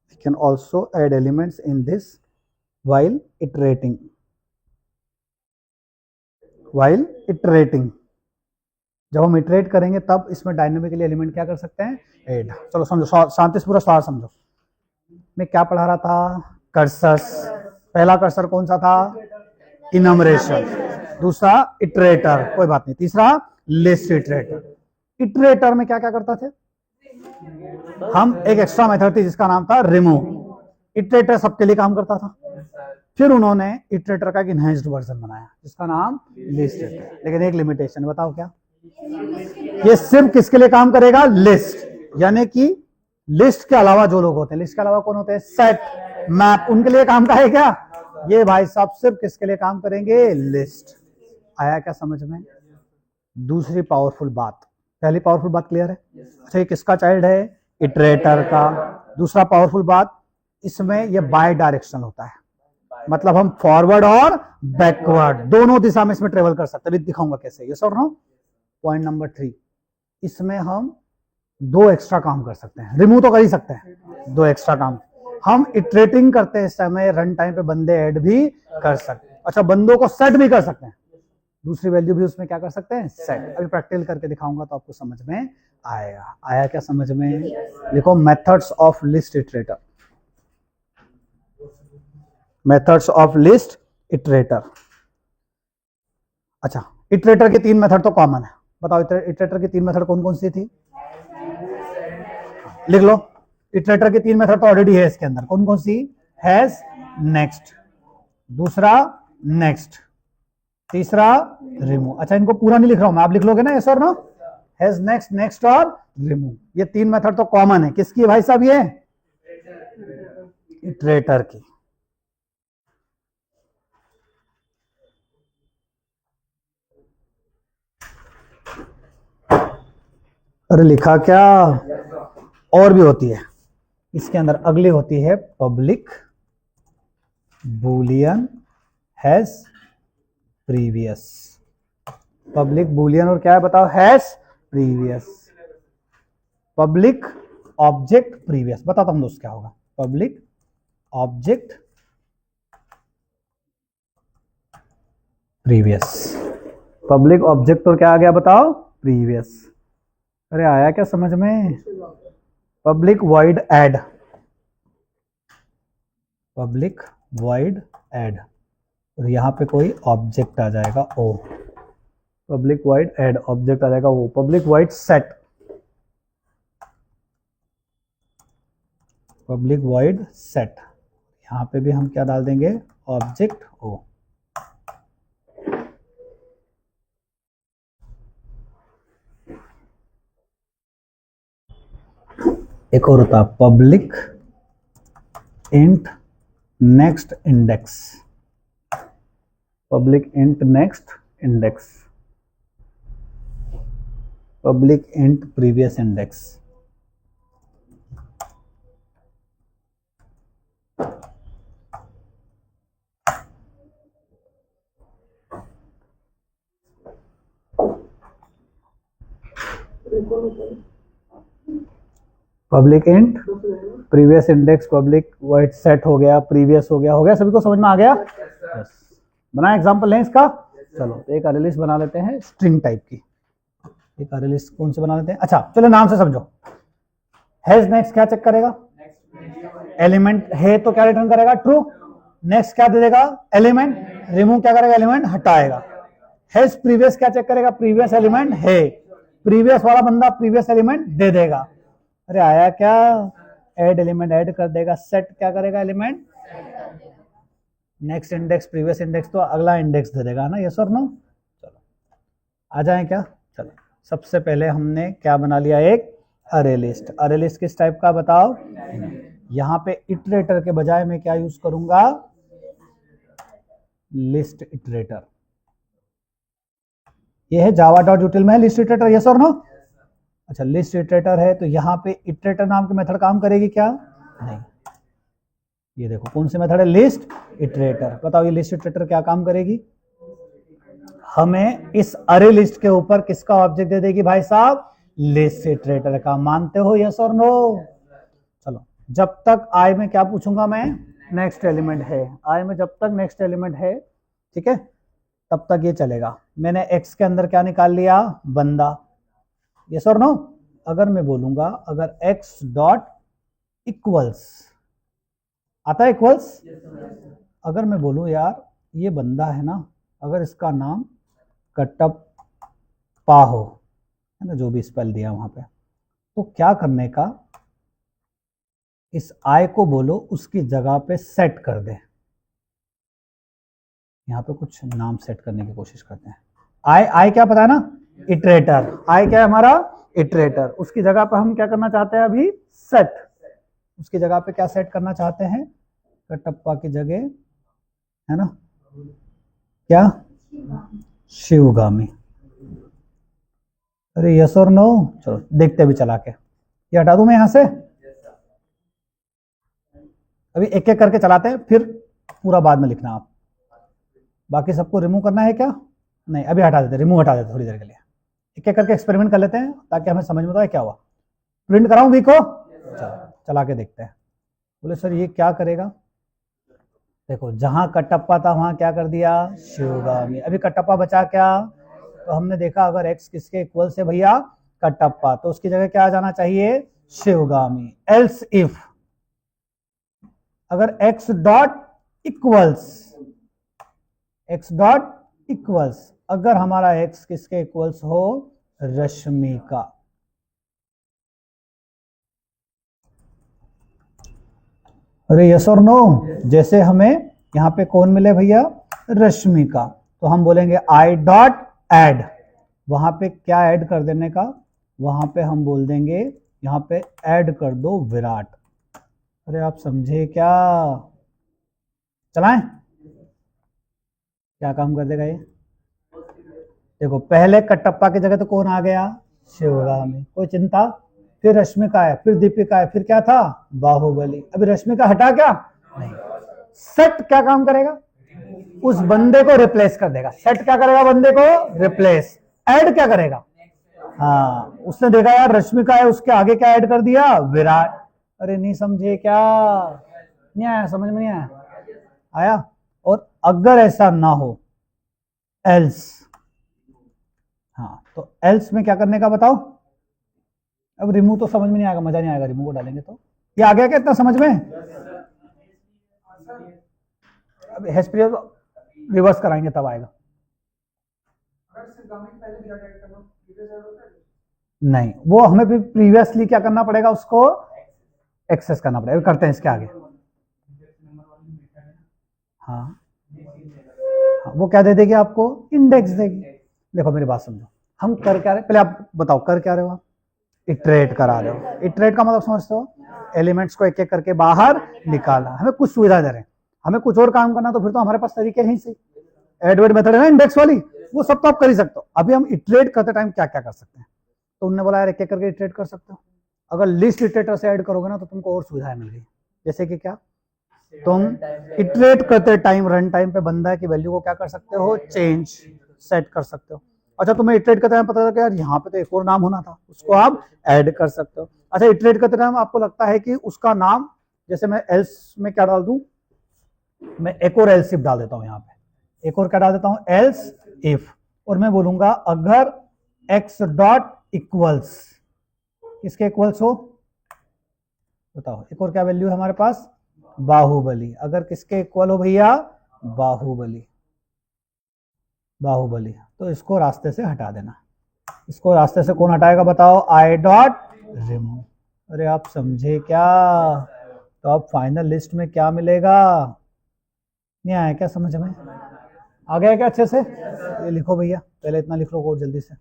we can also add elements in this while iterating, while iterating. जब हम इटरेट करेंगे तब इसमें डायनेमिकली एलिमेंट क्या कर सकते हैं? ऐड. चलो समझो, शांति से पूरा सवाल समझो. मैं क्या पढ़ा रहा था? कर्सर्स. पहला कर्सर कौन सा था? इनमरेशन. दूसरा इटरेटर, कोई बात नहीं. तीसरा लिस्ट इटरेटर. इटरेटर में क्या क्या करता थे हम? एक एक्स्ट्रा मेथड थी जिसका नाम था रिमूव. इटरेटर सबके लिए काम करता था. फिर उन्होंने इटरेटर का एक इनहेंस्ड वर्जन बनाया जिसका नाम लिस्ट इटरेटर. लेकिन एक लिमिटेशन, बताओ क्या? ये सिर्फ किसके लिए काम करेगा? लिस्ट. यानी कि लिस्ट के अलावा जो लोग होते हैं, लिस्ट के अलावा कौन होते हैं? सेट, मैप, उनके लिए काम का है क्या? ये भाई साहब सिर्फ किसके लिए काम करेंगे? लिस्ट. आया क्या समझ में? दूसरी पावरफुल बात. पहली पावरफुल बात क्लियर है? अच्छा, ये किसका चाइल्ड है? इटरेटर का. दूसरा पावरफुल बात, इसमें ये बाय डायरेक्शनल होता है, मतलब हम फॉरवर्ड और बैकवर्ड दोनों दिशा में इसमें ट्रेवल कर सकते हैं. दिखाऊंगा कैसे. यस और नो? पॉइंट नंबर 3, इसमें हम 2 एक्स्ट्रा काम कर सकते हैं. रिमूव तो कर ही सकते हैं, 2 एक्स्ट्रा काम हम इटरेटिंग करते हैं इस समय रन टाइम पे बंदे ऐड भी कर सकते हैं. अच्छा, बंदों को सेट भी कर सकते हैं, दूसरी वैल्यू भी उसमें क्या कर सकते हैं? सेट. अभी प्रैक्टिकल करके दिखाऊंगा तो आपको समझ में आएगा. आया क्या समझ में? लिखो methods of list iterator, methods of list iterator. अच्छा, इटरेटर के 3 मेथड तो कॉमन है. बताओ इटरेटर की 3 मेथड कौन कौन सी थी? लिख लो. इटरेटर की 3 मेथड तो ऑलरेडी है इसके अंदर. कौन कौन सी? हैज, नेक्स्ट, दूसरा नेक्स्ट, तीसरा रिमूव. अच्छा, इनको पूरा नहीं लिख रहा हूं मैं, आप लिख लोगे ना यस और नो? हैज, नेक्स्ट, नेक्स्ट और रिमूव. ये 3 मेथड तो कॉमन है. किसकी भाई साहब? ये इटरेटर की. अरे लिखा क्या? और भी होती है इसके अंदर. अगली होती है public Boolean has previous. Public Boolean और क्या है बताओ? Has previous. Public object previous. बताता हूं दोस्त क्या होगा. Public object previous. Public object और क्या आ गया बताओ? प्रीवियस. अरे आया क्या समझ में? Public void add, public void add, और यहाँ पे कोई ऑब्जेक्ट आ जाएगा ओ, पब्लिक वॉइड ऐड ऑब्जेक्ट आ जाएगा ओ, public void set, public void set, यहाँ पे भी हम क्या डाल देंगे, ऑब्जेक्ट ओ। एक और होता public int next index, public int next index, public int previous index. Public int previous index, public void set हो गया, प्रीवियस हो गया, सभी को समझ में आ गया? yes. बना एग्जांपल लें इसका, चलो तो एक अरे लिस्ट बना लेते हैं स्ट्रिंग टाइप की, एक अरे लिस्ट कौन से बना लेते हैं, अच्छा चलो नाम से समझो। हैज नेक्स्ट क्या चेक करेगा, एलिमेंट है तो क्या रिटर्न करेगा, ट्रू। नेक्स्ट क्या दे देगा, एलिमेंट, रिमूव क्या करेगा, एलिमेंट हटाएगा। हैज प्रीवियस क्या चेक करेगा, प्रीवियस एलिमेंट है, प्रीवियस वाला बंदा प्रीवियस एलिमेंट दे देगा। अरे आया क्या, ऐड एलिमेंट ऐड कर देगा, सेट क्या करेगा, element, next index previous index तो अगला इंडेक्स दे देगा ना, यस और नो। चलो आ जाए क्या, चलो सबसे पहले हमने क्या बना लिया, एक अरे लिस्ट। अरे लिस्ट किस टाइप का बताओ, यहाँ पे इटरेटर के बजाय मैं क्या यूज करूंगा, लिस्ट इटरेटर। ये है जावा डॉट यूटिल में लिस्ट इटरेटर, यस और नो। अच्छा लिस्ट इटरेटर है तो यहाँ पे इटरेटर नाम की मेथड काम करेगी क्या, नहीं। ये देखो कौन सी मेथड है, लिस्ट इटरेटर। बताओ ये लिस्ट इटरेटर क्या काम करेगी, हमें इस अरे लिस्ट के ऊपर किसका ऑब्जेक्ट दे देगी भाई साहब, लिस्ट इटरेटर का। मानते हो यस और नो। चलो जब तक आई में क्या पूछूंगा मैं, नेक्स्ट एलिमेंट है, आई में जब तक नेक्स्ट एलिमेंट है, ठीक है, तब तक ये चलेगा। मैंने एक्स के अंदर क्या निकाल लिया, बंदा, यस और नो। अगर मैं बोलूंगा अगर एक्स डॉट इक्वल्स, आता है इक्वल्स, अगर मैं बोलूं यार ये बंदा है ना, अगर इसका नाम कटप्पा हो, है ना, जो भी स्पेल दिया वहां पे, तो क्या करने का, इस आई को बोलो उसकी जगह पे सेट कर दे। यहाँ पे कुछ नाम सेट करने की कोशिश करते हैं। आई क्या पता है ना, इटरेटर। आई क्या है हमारा, इटरेटर। उसकी जगह पे हम क्या करना चाहते हैं अभी, सेट। उसकी जगह पे क्या सेट करना चाहते हैं, कटप्पा की जगह, है ना, क्या, शिवगामी। अरे यस और नो, चलो देखते भी चला के। ये हटा दूं मैं यहां से, अभी एक एक करके चलाते हैं, फिर पूरा बाद में लिखना आप। बाकी सबको रिमूव करना है क्या, नहीं अभी हटा देते, रिमूव हटा देते थोड़ी देर के लिए। एक एक करके एक्सपेरिमेंट कर लेते हैं ताकि हमें समझ में तो आए क्या हुआ। प्रिंट कराऊं वी को, चला के देखते हैं। बोले सर ये क्या करेगा, देखो जहां कटप्पा था वहां क्या कर दिया, शिवगामी। अभी कटप्पा बचा क्या, तो हमने देखा अगर एक्स किसके इक्वल से भैया, कटप्पा, तो उसकी जगह क्या आ जाना चाहिए, शिवगामी। एल्स इफ अगर एक्स डॉट इक्वल्स, अगर हमारा एक्स किसके इक्वल्स हो, रश्मि का। अरे यस और नो, जैसे हमें यहां पे कौन मिले भैया, रश्मि का, तो हम बोलेंगे आई डॉट ऐड, वहां पे क्या ऐड कर देने का, वहां पे हम बोल देंगे यहां पे ऐड कर दो विराट। अरे आप समझे क्या, चलाएं, क्या काम कर देगा ये, देखो पहले कटप्पा की जगह तो कौन आ गया, शिवगामी, कोई चिंता। फिर रश्मिका है, फिर दीपिका है, फिर क्या था, बाहुबली। अभी रश्मिका हटा क्या, नहीं। सेट क्या काम करेगा, उस बंदे को रिप्लेस कर देगा। सेट क्या करेगा, बंदे को रिप्लेस। ऐड क्या करेगा, हाँ उसने देखा यार रश्मिका है, उसके आगे क्या ऐड कर दिया, विराट। अरे नहीं समझे क्या, नहीं आया, समझ में नहीं आया, आया। और अगर ऐसा ना हो, एल्स, हाँ तो एल्स में क्या करने का बताओ। अब रिमूव तो समझ में नहीं आएगा, मजा नहीं आएगा रिमूव को डालेंगे तो। ये आ गया क्या इतना समझ में, हैज पीरियड रिवर्स कराएंगे तब आएगा। नहीं, वो हमें भी प्रीवियसली क्या करना पड़ेगा, उसको एक्सेस करना पड़ेगा। करते हैं इसके आगे। हाँ, वो क्या दे देगी आपको, इंडेक्स देगी। देखो मेरी बात समझो, हम कर क्या रहे, पहले आप बताओ कर क्या रहे हो आप, इटरेट करा रहे हो। इटरेट का मतलब समझते हो, एलिमेंट्स को एक एक करके बाहर निकालना। हमें कुछ सुविधा दे रहे हैं, हमें कुछ और काम करना, तो फिर तो हमारे पास तरीके हैं ही। एडवर्ड मेथड है ना इंडेक्स वाली, वो सब तो आप कर ही सकते हो। अभी हम इटरेट करते टाइम क्या क्या कर सकते हैं, तो उन्होंने बोला यार एक एक करके इटरेट कर सकते हो। अगर लिस्ट इटरेटर से ऐड करोगे ना तो तुमको और सुविधाएं मिल गई। जैसे कि क्या, तुम इटरेट करते टाइम रन टाइम पे बंदा की वैल्यू को क्या कर सकते हो, चेंज सेट कर सकते हो। अच्छा, तुम्हें इटरेट करते टाइम पता था कि यार यहाँ पे तो एक और नाम होना था, उसको आप ऐड कर सकते हो। अच्छा, इटरेट करते टाइम आपको लगता है कि उसका नाम, जैसे मैं एल्स में क्या डाल दूं, मैं एक और एल्स इफ डाल देता हूं। यहाँ पे एक और क्या डाल देता हूं, एल्स इफ, और मैं बोलूंगा अगर एक्स डॉट इक्वल्स, किसके इक्वल्स हो बताओ, एक और क्या वैल्यू है हमारे पास, बाहुबली। अगर किसके इक्वल हो भैया, बाहुबली, बाहुबली, तो इसको रास्ते से हटा देना। इसको रास्ते से कौन हटाएगा बताओ, आई डॉट रिमूव। अरे आप समझे क्या, तो अब फाइनल लिस्ट में क्या मिलेगा, नहीं आया क्या समझ में, आ गया क्या अच्छे से, ये लिखो भैया, पहले इतना लिख लो कोड जल्दी से।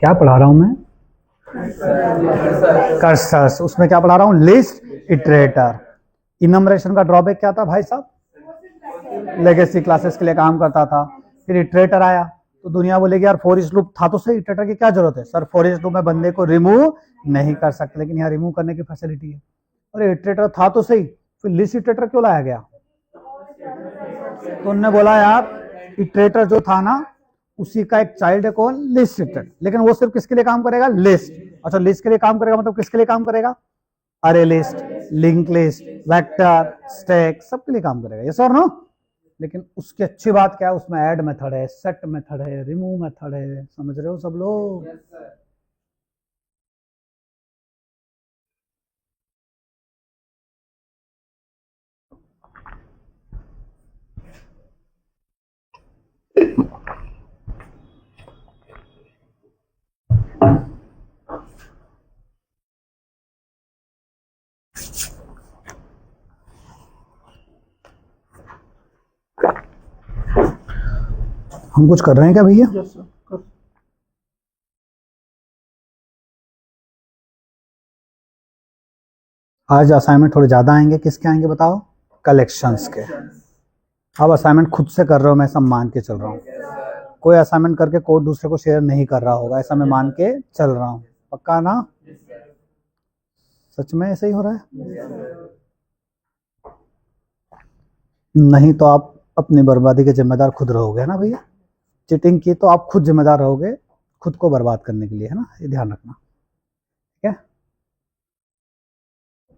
क्या पढ़ा रहा हूं मैं, कर्सर्स, उसमें क्या पढ़ा रहा हूं, लिस्ट इटरेटर। इनमरेशन का ड्रॉबैक क्या था भाई साहब, लेगेसी क्लासेस के लिए काम करता था। फिर इटरेटर आया तो दुनिया बोलेगी यार फॉर ईच लूप था तो सही, इटरेटर की क्या जरूरत है सर, फॉर ईच लूप में बंदे को रिमूव नहीं कर सकते, लेकिन यहाँ रिमूव करने की फैसिलिटी है। अरे इटरेटर था तो सही, फिर लिस्ट इटरेटर क्यों लाया गया, तो उन्होंने बोला यार इटरेटर जो था ना उसी का एक चाइल्ड है कौन, लिस्ट इटरेटर, लेकिन वो सिर्फ किसके लिए काम करेगा, लिस्ट। अच्छा, लिस्ट के लिए काम करेगा मतलब किसके लिए काम करेगा, अरे list, link list, vector, stack, सबके लिए काम करेगा, यस और नो। लेकिन उसकी अच्छी बात क्या है, उसमें ऐड मेथड है, सेट मेथड है, रिमूव मेथड है, समझ रहे हो सब लोग। हम कुछ कर रहे हैं क्या भैया, आज असाइनमेंट थोड़े ज्यादा आएंगे, किसके आएंगे बताओ, कलेक्शंस के। अब असाइनमेंट खुद से कर रहे हो, मैं सब मान के चल रहा हूँ, कोई असाइनमेंट करके कोड दूसरे को शेयर नहीं कर रहा होगा, ऐसा मैं मान के चल रहा हूँ, पक्का ना, सच में ऐसे ही हो रहा है, नहीं तो आप अपनी बर्बादी के जिम्मेदार खुद रहोगे ना भैया, चीटिंग की तो आप खुद जिम्मेदार रहोगे, खुद को बर्बाद करने के लिए, है ना, ये ध्यान रखना, ठीक है।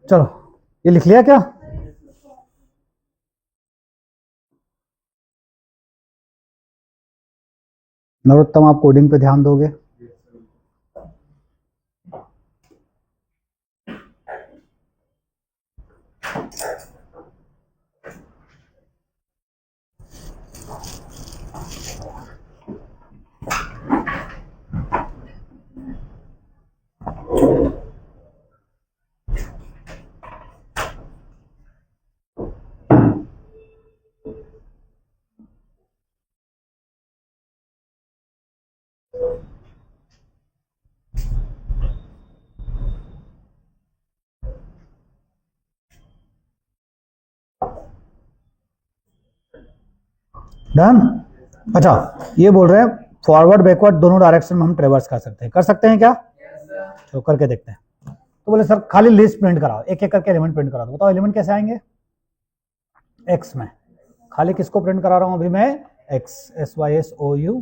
चलो ये लिख लिया क्या, नरोत्तम आप कोडिंग पे ध्यान दोगे, डन। अच्छा, ये बोल रहे हैं फॉरवर्ड बैकवर्ड दोनों डायरेक्शन में हम ट्रेवर्स कर सकते हैं क्या? तो करके देखते हैं। तो बोले सर खाली लिस्ट प्रिंट कराओ, एक एक करके एलिमेंट प्रिंट करा दो। बताओ एलिमेंट कैसे आएंगे? एक्स में। खाली किसको प्रिंट करा रहा हूं अभी मैं? एक्स, SYSOU,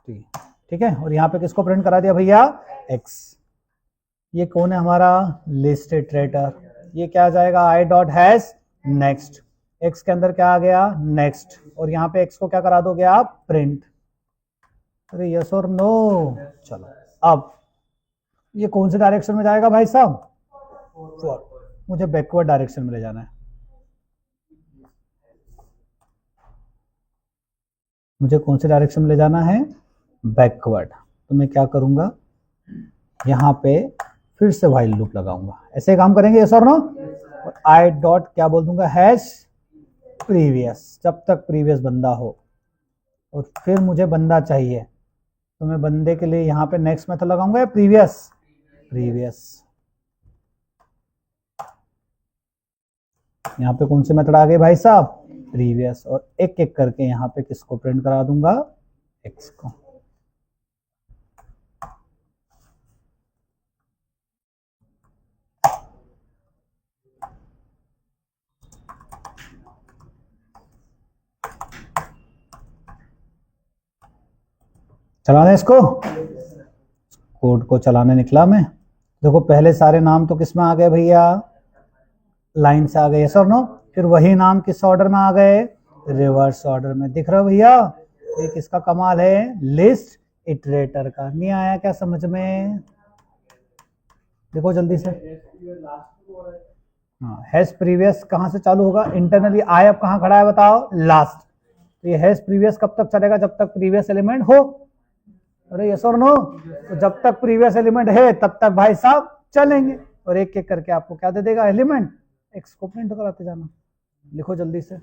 ठीक है। और यहाँ पे किसको प्रिंट करा दिया भैया? एक्स। ये कौन है हमारा? List iterator. ये क्या आ जाएगा? I dot hash next. X के अंदर क्या आ गया? नेक्स्ट। और यहाँ पे एक्स को क्या करा दोगे आप? प्रिंट। अरे यस और नो? चलो अब ये कौन से डायरेक्शन में जाएगा भाई साहब? मुझे बैकवर्ड डायरेक्शन में ले जाना है। मुझे कौन से डायरेक्शन में ले जाना है? बैकवर्ड। तो मैं क्या करूंगा, यहाँ पे फिर से व्हाइल लूप लगाऊंगा। ऐसे काम करेंगे यस और नो? और आई डॉट क्या बोल दूंगा? हैश प्रीवियस, जब तक प्रीवियस बंदा हो। और फिर मुझे बंदा चाहिए, तो मैं बंदे के लिए यहाँ पे नेक्स्ट मेथड लगाऊंगा या प्रीवियस? प्रीवियस। यहाँ पे कौन से मेथड आ गए भाई साहब? प्रीवियस। और एक एक करके यहाँ पे किसको प्रिंट करा दूंगा? एक्स को। चलाना है इसको? कोड को चलाने निकला मैं। देखो पहले सारे नाम तो किस में आ गए भैया? लाइन से आ गए, यस और नो? फिर वही नाम किस ऑर्डर में आ गए? रिवर्स ऑर्डर में। दिख रहा है भैया? ये किसका कमाल है? लिस्ट इटरेटर का। नहीं आया क्या समझ में? देखो जल्दी से। हाँ, हैश प्रीवियस कहाँ से चालू होगा? इंटरनली। आई अब कहाँ खड़ा है बताओ? लास्ट। तो ये हैश प्रीवियस कब तक चलेगा? जब तक प्रीवियस एलिमेंट हो। अरे यस और नो? तो जब तक प्रीवियस एलिमेंट है तब तक भाई साहब चलेंगे। और एक एक करके आपको क्या दे देगा? एलिमेंट। एक्स को प्रिंट कराते जाना। लिखो जल्दी से।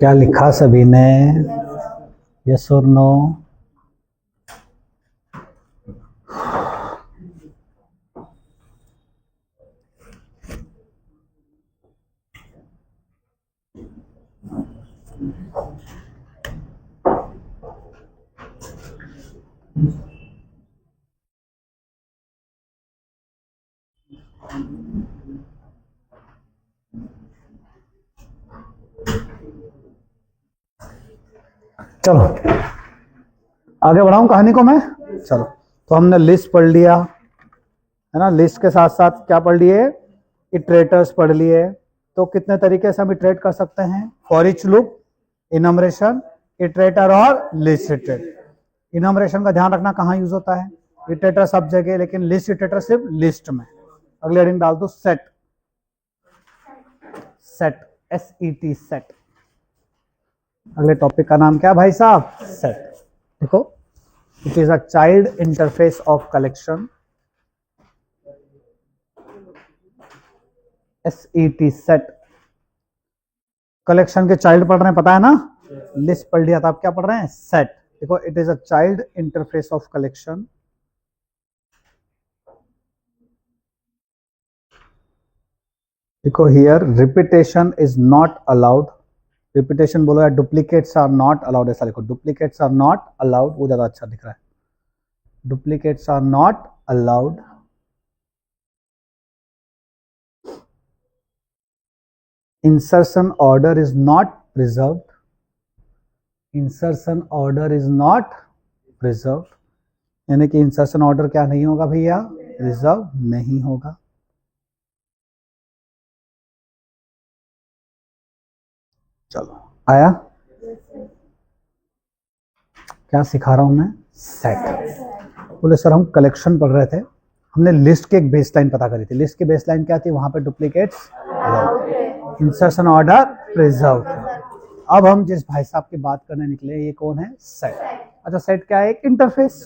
क्या लिखा सभी ने? यस और नो? चलो आगे बढ़ाऊं कहानी को मैं। चलो, तो हमने लिस्ट पढ़ लिया है ना। लिस्ट के साथ साथ क्या पढ़ लिए? इटरेटर्स पढ़ लिए। तो कितने तरीके से हम इटरेट कर सकते हैं? फॉर ईच लूप, इनमरेशन, इटरेटर और लिस्ट इटरेटर। इनमरेशन का ध्यान रखना कहाँ यूज होता है? इटरेटर सब जगह, लेकिन लिस्ट इटरेटर सिर्फ लिस्ट में। अगले हेडिंग डाल दो सेट। Set, SET set. अगले टॉपिक का नाम क्या भाई साहब? सेट। देखो, it is a child interface of collection, SET set. Collection के चाइल्ड पढ़ रहे हैं, पता है ना, लिस्ट पढ़ लिया था, आप क्या पढ़ रहे हैं? सेट। देखो, it is a child interface of collection, देखो here repetition is not allowed, repetition बोलो या डुप्लीकेट्स आर नॉट अलाउड, ऐसा लिखो, डुप्लीकेट्स आर नॉट अलाउड, वो ज्यादा अच्छा दिख रहा है, duplicates are not allowed, insertion order is not preserved, insertion order is not preserved, यानी कि इंसर्शन ऑर्डर क्या नहीं होगा भैया? रिजर्व नहीं होगा। चलो, आया? क्या सिखा रहा हूं मैं? सेट। बोले सर हम कलेक्शन पढ़ रहे थे, हमने लिस्ट की एक बेसलाइन पता करी थी, लिस्ट की बेसलाइन क्या थी? वहां पे डुप्लीकेट्स, इंसर्शन ऑर्डर प्रिजर्व थे। अब हम जिस भाई साहब की बात करने निकले, ये कौन है? सेट। अच्छा, सेट क्या है? एक इंटरफेस।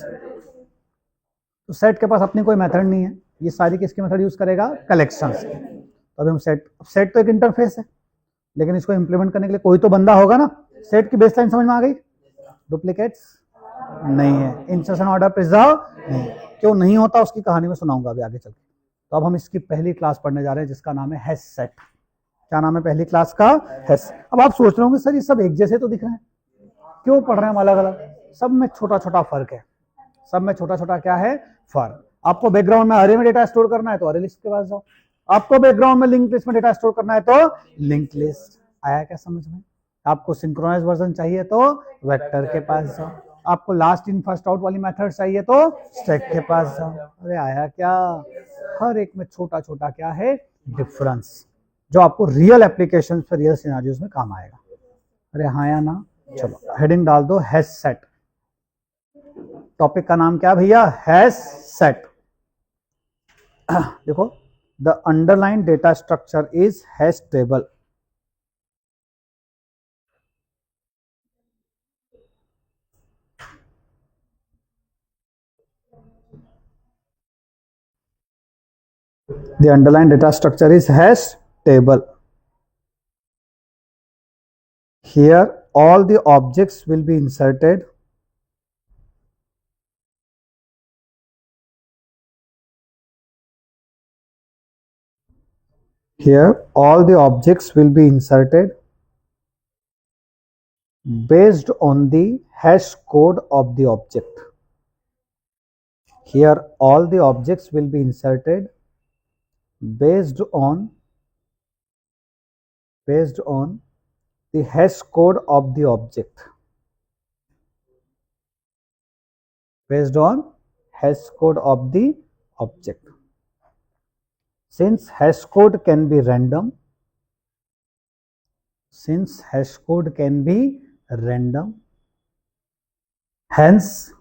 तो सेट के पास अपनी कोई मेथड नहीं है, ये सारी किसकी मेथड यूज करेगा? कलेक्शंस की। तो अभी हम सेट तो एक इंटरफेस है, लेकिन इसको इंप्लीमेंट करने के लिए कोई तो बंदा होगा ना। सेट की बेसलाइन समझ में आ गई? डुप्लीकेट्स नहीं है, इंसर्शन ऑर्डर प्रिजर्व नहीं। क्यों नहीं होता उसकी कहानी में सुनाऊंगा अभी आगे चल के। तो अब हम इसकी पहली क्लास पढ़ने जा रहे हैं, जिसका नाम है हैश सेट। क्या नाम है पहली क्लास का? हैश। अब आप सोच रहे होंगे सर ये सब एक जैसे तो दिख रहे हैं, क्यों पढ़ रहे हैं हम अलग अलग? सब में छोटा छोटा फर्क है, सब में छोटा छोटा क्या है? फर्क। आपको बैकग्राउंड में अरे में डेटा स्टोर करना है तो अरे लिस्ट के पास जाओ, आपको बैकग्राउंड में लिंक लिस्ट में डेटा स्टोर करना है तो लिंक लिस्ट। आया क्या समझ में? आपको सिंक्रोनाइज वर्जन चाहिए तो वेक्टर के पास जाओ, आपको लास्ट इन फर्स्ट आउट वाली मेथड चाहिए तो स्टैक के पास जाओ। अरे आया क्या? हर एक में छोटा छोटा क्या है? डिफरेंस, जो आपको रियल एप्लीकेशन पर रियल सिनेरियोज में काम आएगा। अरे हाँ या ना? चलो हेडिंग डाल दो, हैश सेट। टॉपिक का नाम क्या भैया? Hash set. देखो, the underlying data structure is hash table. The underlying data structure is hash table. Here all the objects will be inserted. Here all the objects will be inserted based on the hash code of the object. Here all the objects will be inserted based on the hash code of the object. Based on hash code of the object. Since hash code can be random, hence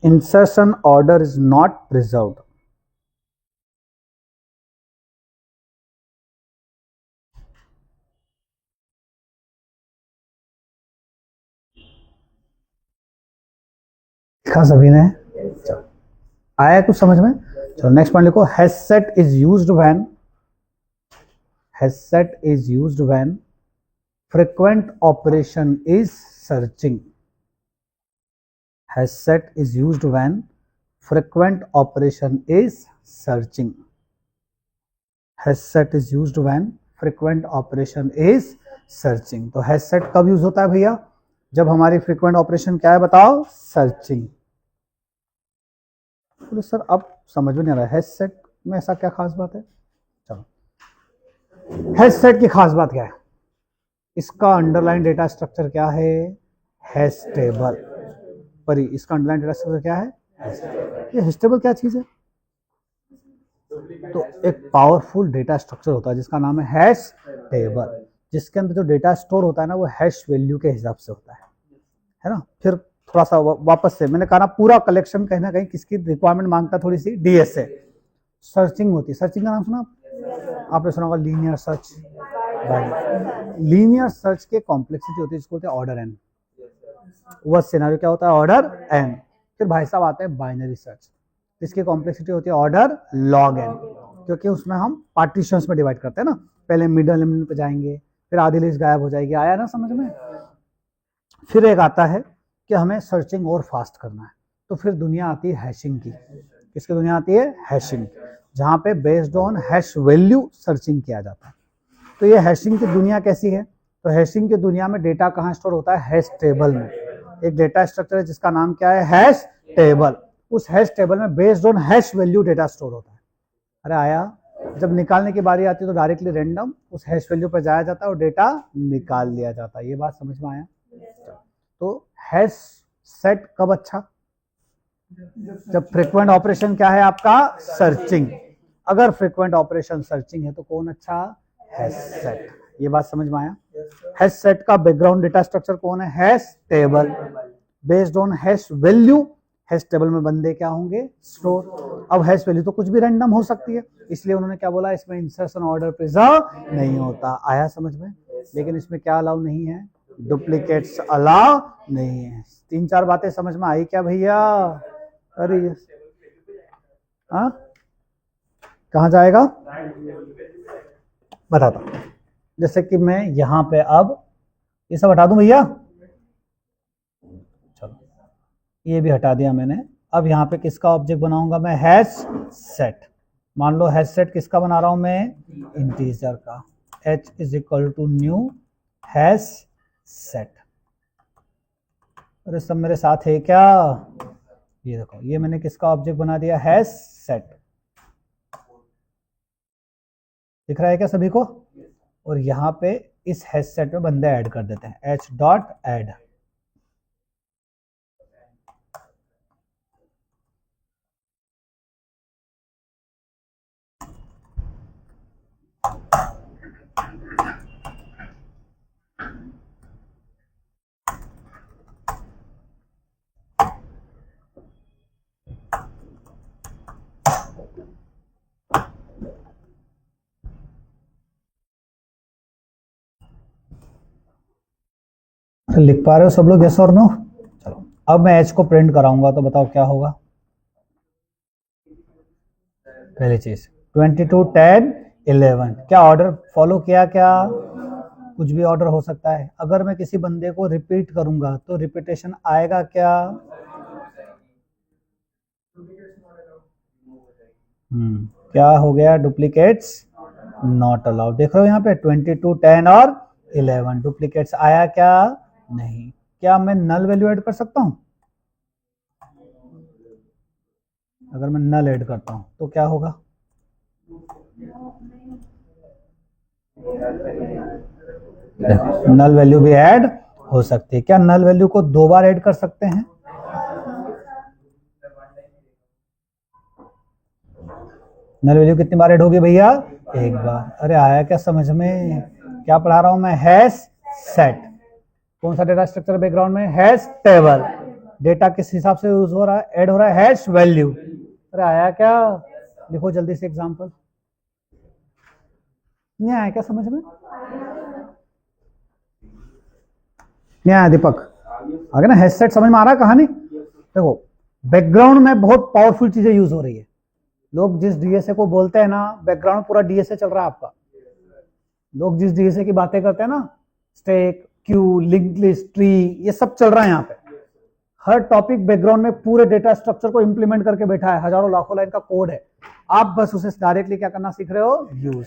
insertion order is not preserved. लिखा सभी ने? चलो, आया कुछ समझ में? चलो नेक्स्ट पॉइंट लिखो, hash set is used when frequent operation is searching. Hash set is used when frequent operation is searching. Hash set is used when frequent operation is searching. तो hash set कब यूज होता है भैया? जब हमारी frequent operation क्या है बताओ? सर्चिंग। तो सर अब समझ में नहीं आ रहा है, हैश सेट में ऐसा क्या खास बात है? चलो, हैश सेट की खास बात क्या है? इसका अंडरलाइन डेटा स्ट्रक्चर क्या है? Hash table. पर इसका अंडरलाइन डेटा स्ट्रक्चर क्या है? ये हैश टेबल क्या चीज है? तो एक पावरफुल डेटा स्ट्रक्चर होता है जिसका नाम है हैश टेबल, जिसके अंदर जो डेटा स्टोर होता है ना, वो हैश वैल्यू के हिसाब से होता है ना। फिर थोड़ा सा वापस से मैंने कहा ना, पूरा कलेक्शन कहीं ना कहीं किसकी रिक्वायरमेंट मांगता है? थोड़ी सी डीएसए, सर्चिंग होती है। सर्चिंग का नाम सुना? आपने सुना होगा लीनियर सर्च। लीनियर सर्च के कॉम्प्लेक्सिटी होती है जिसको बोलते हैं ऑर्डर एन। वह सिनेरियो क्या होता है, ऑर्डर एन। फिर भाई साहब आते हैं बाइनरी सर्च, इसकी कॉम्प्लेक्सिटी होती है ऑर्डर लॉग एन, क्योंकि उसमें हम पार्टीशंस में डिवाइड करते हैं ना, पहले मिडल एलिमेंट पे जाएंगे, फिर आधी लिस्ट गायब हो जाएगी। आया ना समझ में। फिर एक आता है कि हमें सर्चिंग और फास्ट करना है, तो फिर दुनिया आती है हैशिंग की। किसकी दुनिया आती है, हैशिंग, जहां पे based on hash value searching किया जाता है। तो ये हैशिंग की दुनिया कैसी है, तो हैशिंग की दुनिया में डेटा कहाँ स्टोर होता है, हैश टेबल में। एक डेटा स्ट्रक्चर है जिसका नाम क्या है, हैश टेबल। उस हैश टेबल में based on hash value data store होता है। अरे आया, जब निकालने की बारी आती है तो डायरेक्टली रैंडम उस हैश वैल्यू पर जाया जाता है और डेटा निकाल लिया जाता है। ये बात समझ में आया। तो हैश सेट कब अच्छा, जब फ्रीक्वेंट ऑपरेशन क्या है आपका, सर्चिंग। अगर फ्रीक्वेंट ऑपरेशन सर्चिंग है तो कौन अच्छा, हैश सेट। ये बात समझ में आया। हैश सेट का बैकग्राउंड डेटा स्ट्रक्चर कौन है, hash table. Based on hash value hash table में बंदे क्या होंगे, स्टोर। अब हैश वैल्यू तो कुछ भी रैंडम हो सकती है, इसलिए उन्होंने क्या बोला, इसमें इंसर्शन ऑर्डर प्रिजर्व नहीं होता। आया समझ में। लेकिन इसमें क्या अलाउ नहीं है, डुप्लीकेट्स अलाउ नहीं है। 3-4 बातें समझ में आई क्या भैया। अरे हाँ, कहाँ जाएगा बताता हूं। जैसे कि मैं यहाँ पे अब ये सब हटा दूं भैया, चलो ये भी हटा दिया मैंने। अब यहाँ पे किसका ऑब्जेक्ट बनाऊंगा मैं, हैश सेट। मान लो हैश सेट किसका बना रहा हूं मैं, इंटीजर का। h is equal to new hash set. अरे सब मेरे साथ है क्या, ये देखो, ये मैंने किसका ऑब्जेक्ट बना दिया, हैश सेट। दिख रहा है क्या सभी को। और यहाँ पे इस हैश सेट में बंदे ऐड कर देते हैं, h डॉट ऐड। लिख पा रहे हो सब लोग, यस और नो। चलो अब मैं h को प्रिंट कराऊंगा तो बताओ क्या होगा। पहली चीज 22, 10, 11, क्या ऑर्डर फॉलो किया, क्या कुछ भी ऑर्डर हो सकता है। अगर मैं किसी बंदे को रिपीट करूंगा तो रिपीटेशन आएगा क्या, क्या हो गया, डुप्लीकेट्स नॉट अलाउड। देख रहे हो यहाँ पे 22, 10 और 11 डुप्लीकेट्स आया क्या, नहीं। क्या मैं नल वैल्यू ऐड कर सकता हूँ, अगर मैं नल ऐड करता हूँ तो क्या होगा, नल वैल्यू भी ऐड हो सकती है। क्या नल वैल्यू को 2 बार ऐड कर सकते हैं, नल वैल्यू कितनी बार ऐड होगी भैया, 1 बार। अरे आया क्या समझ में, क्या पढ़ा रहा हूं मैं, हैश सेट। कौन सा डेटा स्ट्रक्चर बैकग्राउंड में, हैश टेबल। डेटा किस हिसाब से यूज हो रहा है, ऐड हो रहा है, हैश वैल्यू। अरे आया क्या, लिखो जल्दी से एग्जांपल। नहीं आया क्या समझ में, नहीं आया दीपक, आगे ना हैश सेट समझ में आ रहा है कहानी। देखो बैकग्राउंड में बहुत पावरफुल चीजें यूज हो रही है। लोग जिस डीएसए को बोलते हैं ना, बैकग्राउंड में पूरा डीएसए चल रहा है आपका। लोग जिस डीएसए की बातें करते हैं ना, stack, Q, link list, tree, ये सब चल रहा है यहाँ पे। हर टॉपिक बैकग्राउंड में पूरे डेटा स्ट्रक्चर को इंप्लीमेंट करके बैठा है, हजारों लाखों लाइन का कोड है। आप बस उसे डायरेक्टली क्या करना सीख रहे हो, यूज।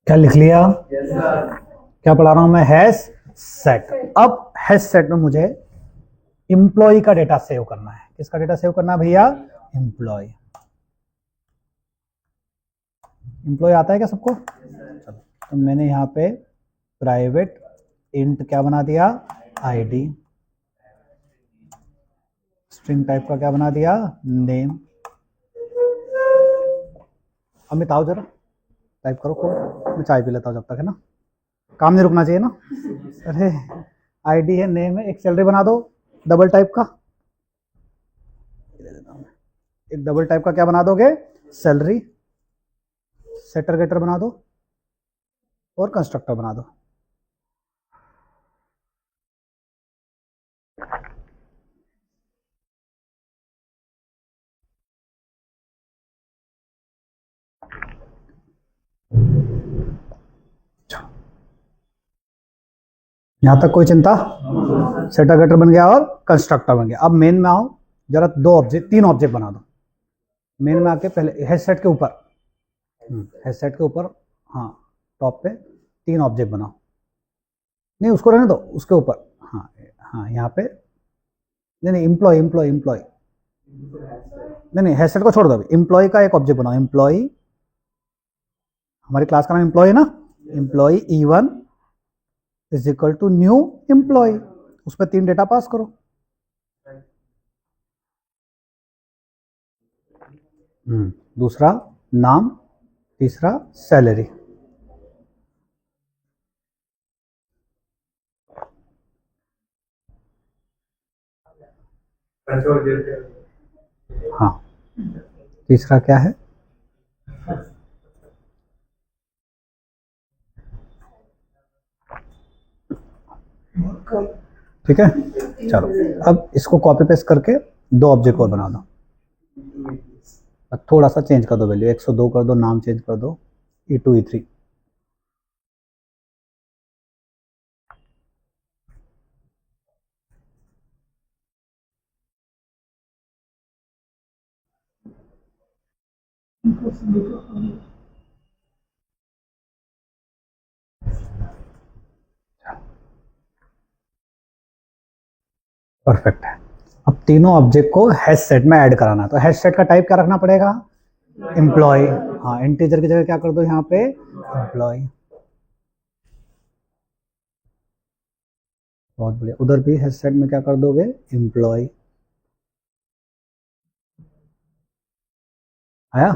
क्या लिख लिया? Yes, sir. क्या पढ़ा रहा हूं मैं? Hash set. अब हैश सेट में मुझे एम्प्लॉय का डेटा सेव करना है। किसका डेटा सेव करना है भैया? एम्प्लॉय। एम्प्लॉय आता है क्या सबको? चलो, तो मैंने यहाँ पे प्राइवेट इंट क्या बना दिया? आईडी। स्ट्रिंग टाइप का क्या बना दिया? नेम। अमित आओ जरा, टाइप करो कोड, मैं चाय पी लेता हूँ जब तक, है ना, काम नहीं रुकना चाहिए ना। अरे आईडी है, नेम है, एक सैलरी बना दो डबल टाइप का। एक डबल टाइप का क्या बना दोगे? सैलरी। सेटर गेटर बना दो और कंस्ट्रक्टर बना दो। यहां तक कोई चिंता? सेटर गेटर बन गया और कंस्ट्रक्टर बन गया। अब मेन में आओ जरा, तीन ऑब्जेक्ट बना दो। मेन में आके पहले हेड सेट के ऊपर, हेड सेट के ऊपर, हाँ टॉप पे तीन ऑब्जेक्ट बनाओ। नहीं उसको रहने दो, उसके ऊपर, हाँ हाँ यहाँ पे, नहीं एम्प्लॉय एम्प्लॉय एम्प्लॉय, नहीं हेड सेट को छोड़ दो अभी। एम्प्लॉय का एक ऑब्जेक्ट बनाओ। एम्प्लॉय, हमारी क्लास का नाम एम्प्लॉय है ना। Employ E1 is equal to new employ, उस पर तीन डेटा पास करो। दूसरा नाम, तीसरा सैलरी। हाँ तीसरा क्या है? ठीक है, चलो अब इसको कॉपी पेस्ट करके दो ऑब्जेक्ट और बना दो। थोड़ा सा चेंज कर दो वैल्यू, 102 कर दो, नाम चेंज कर दो, E2 E3। परफेक्ट है। अब तीनों ऑब्जेक्ट को हैश सेट में ऐड कराना है, तो हैश सेट का टाइप क्या रखना पड़ेगा? एम्प्लॉय। हाँ इंटीजर की जगह क्या कर दो यहाँ पे? एम्प्लॉय। बहुत बढ़िया। उधर भी हैश सेट में क्या कर दोगे? एम्प्लॉय। आया?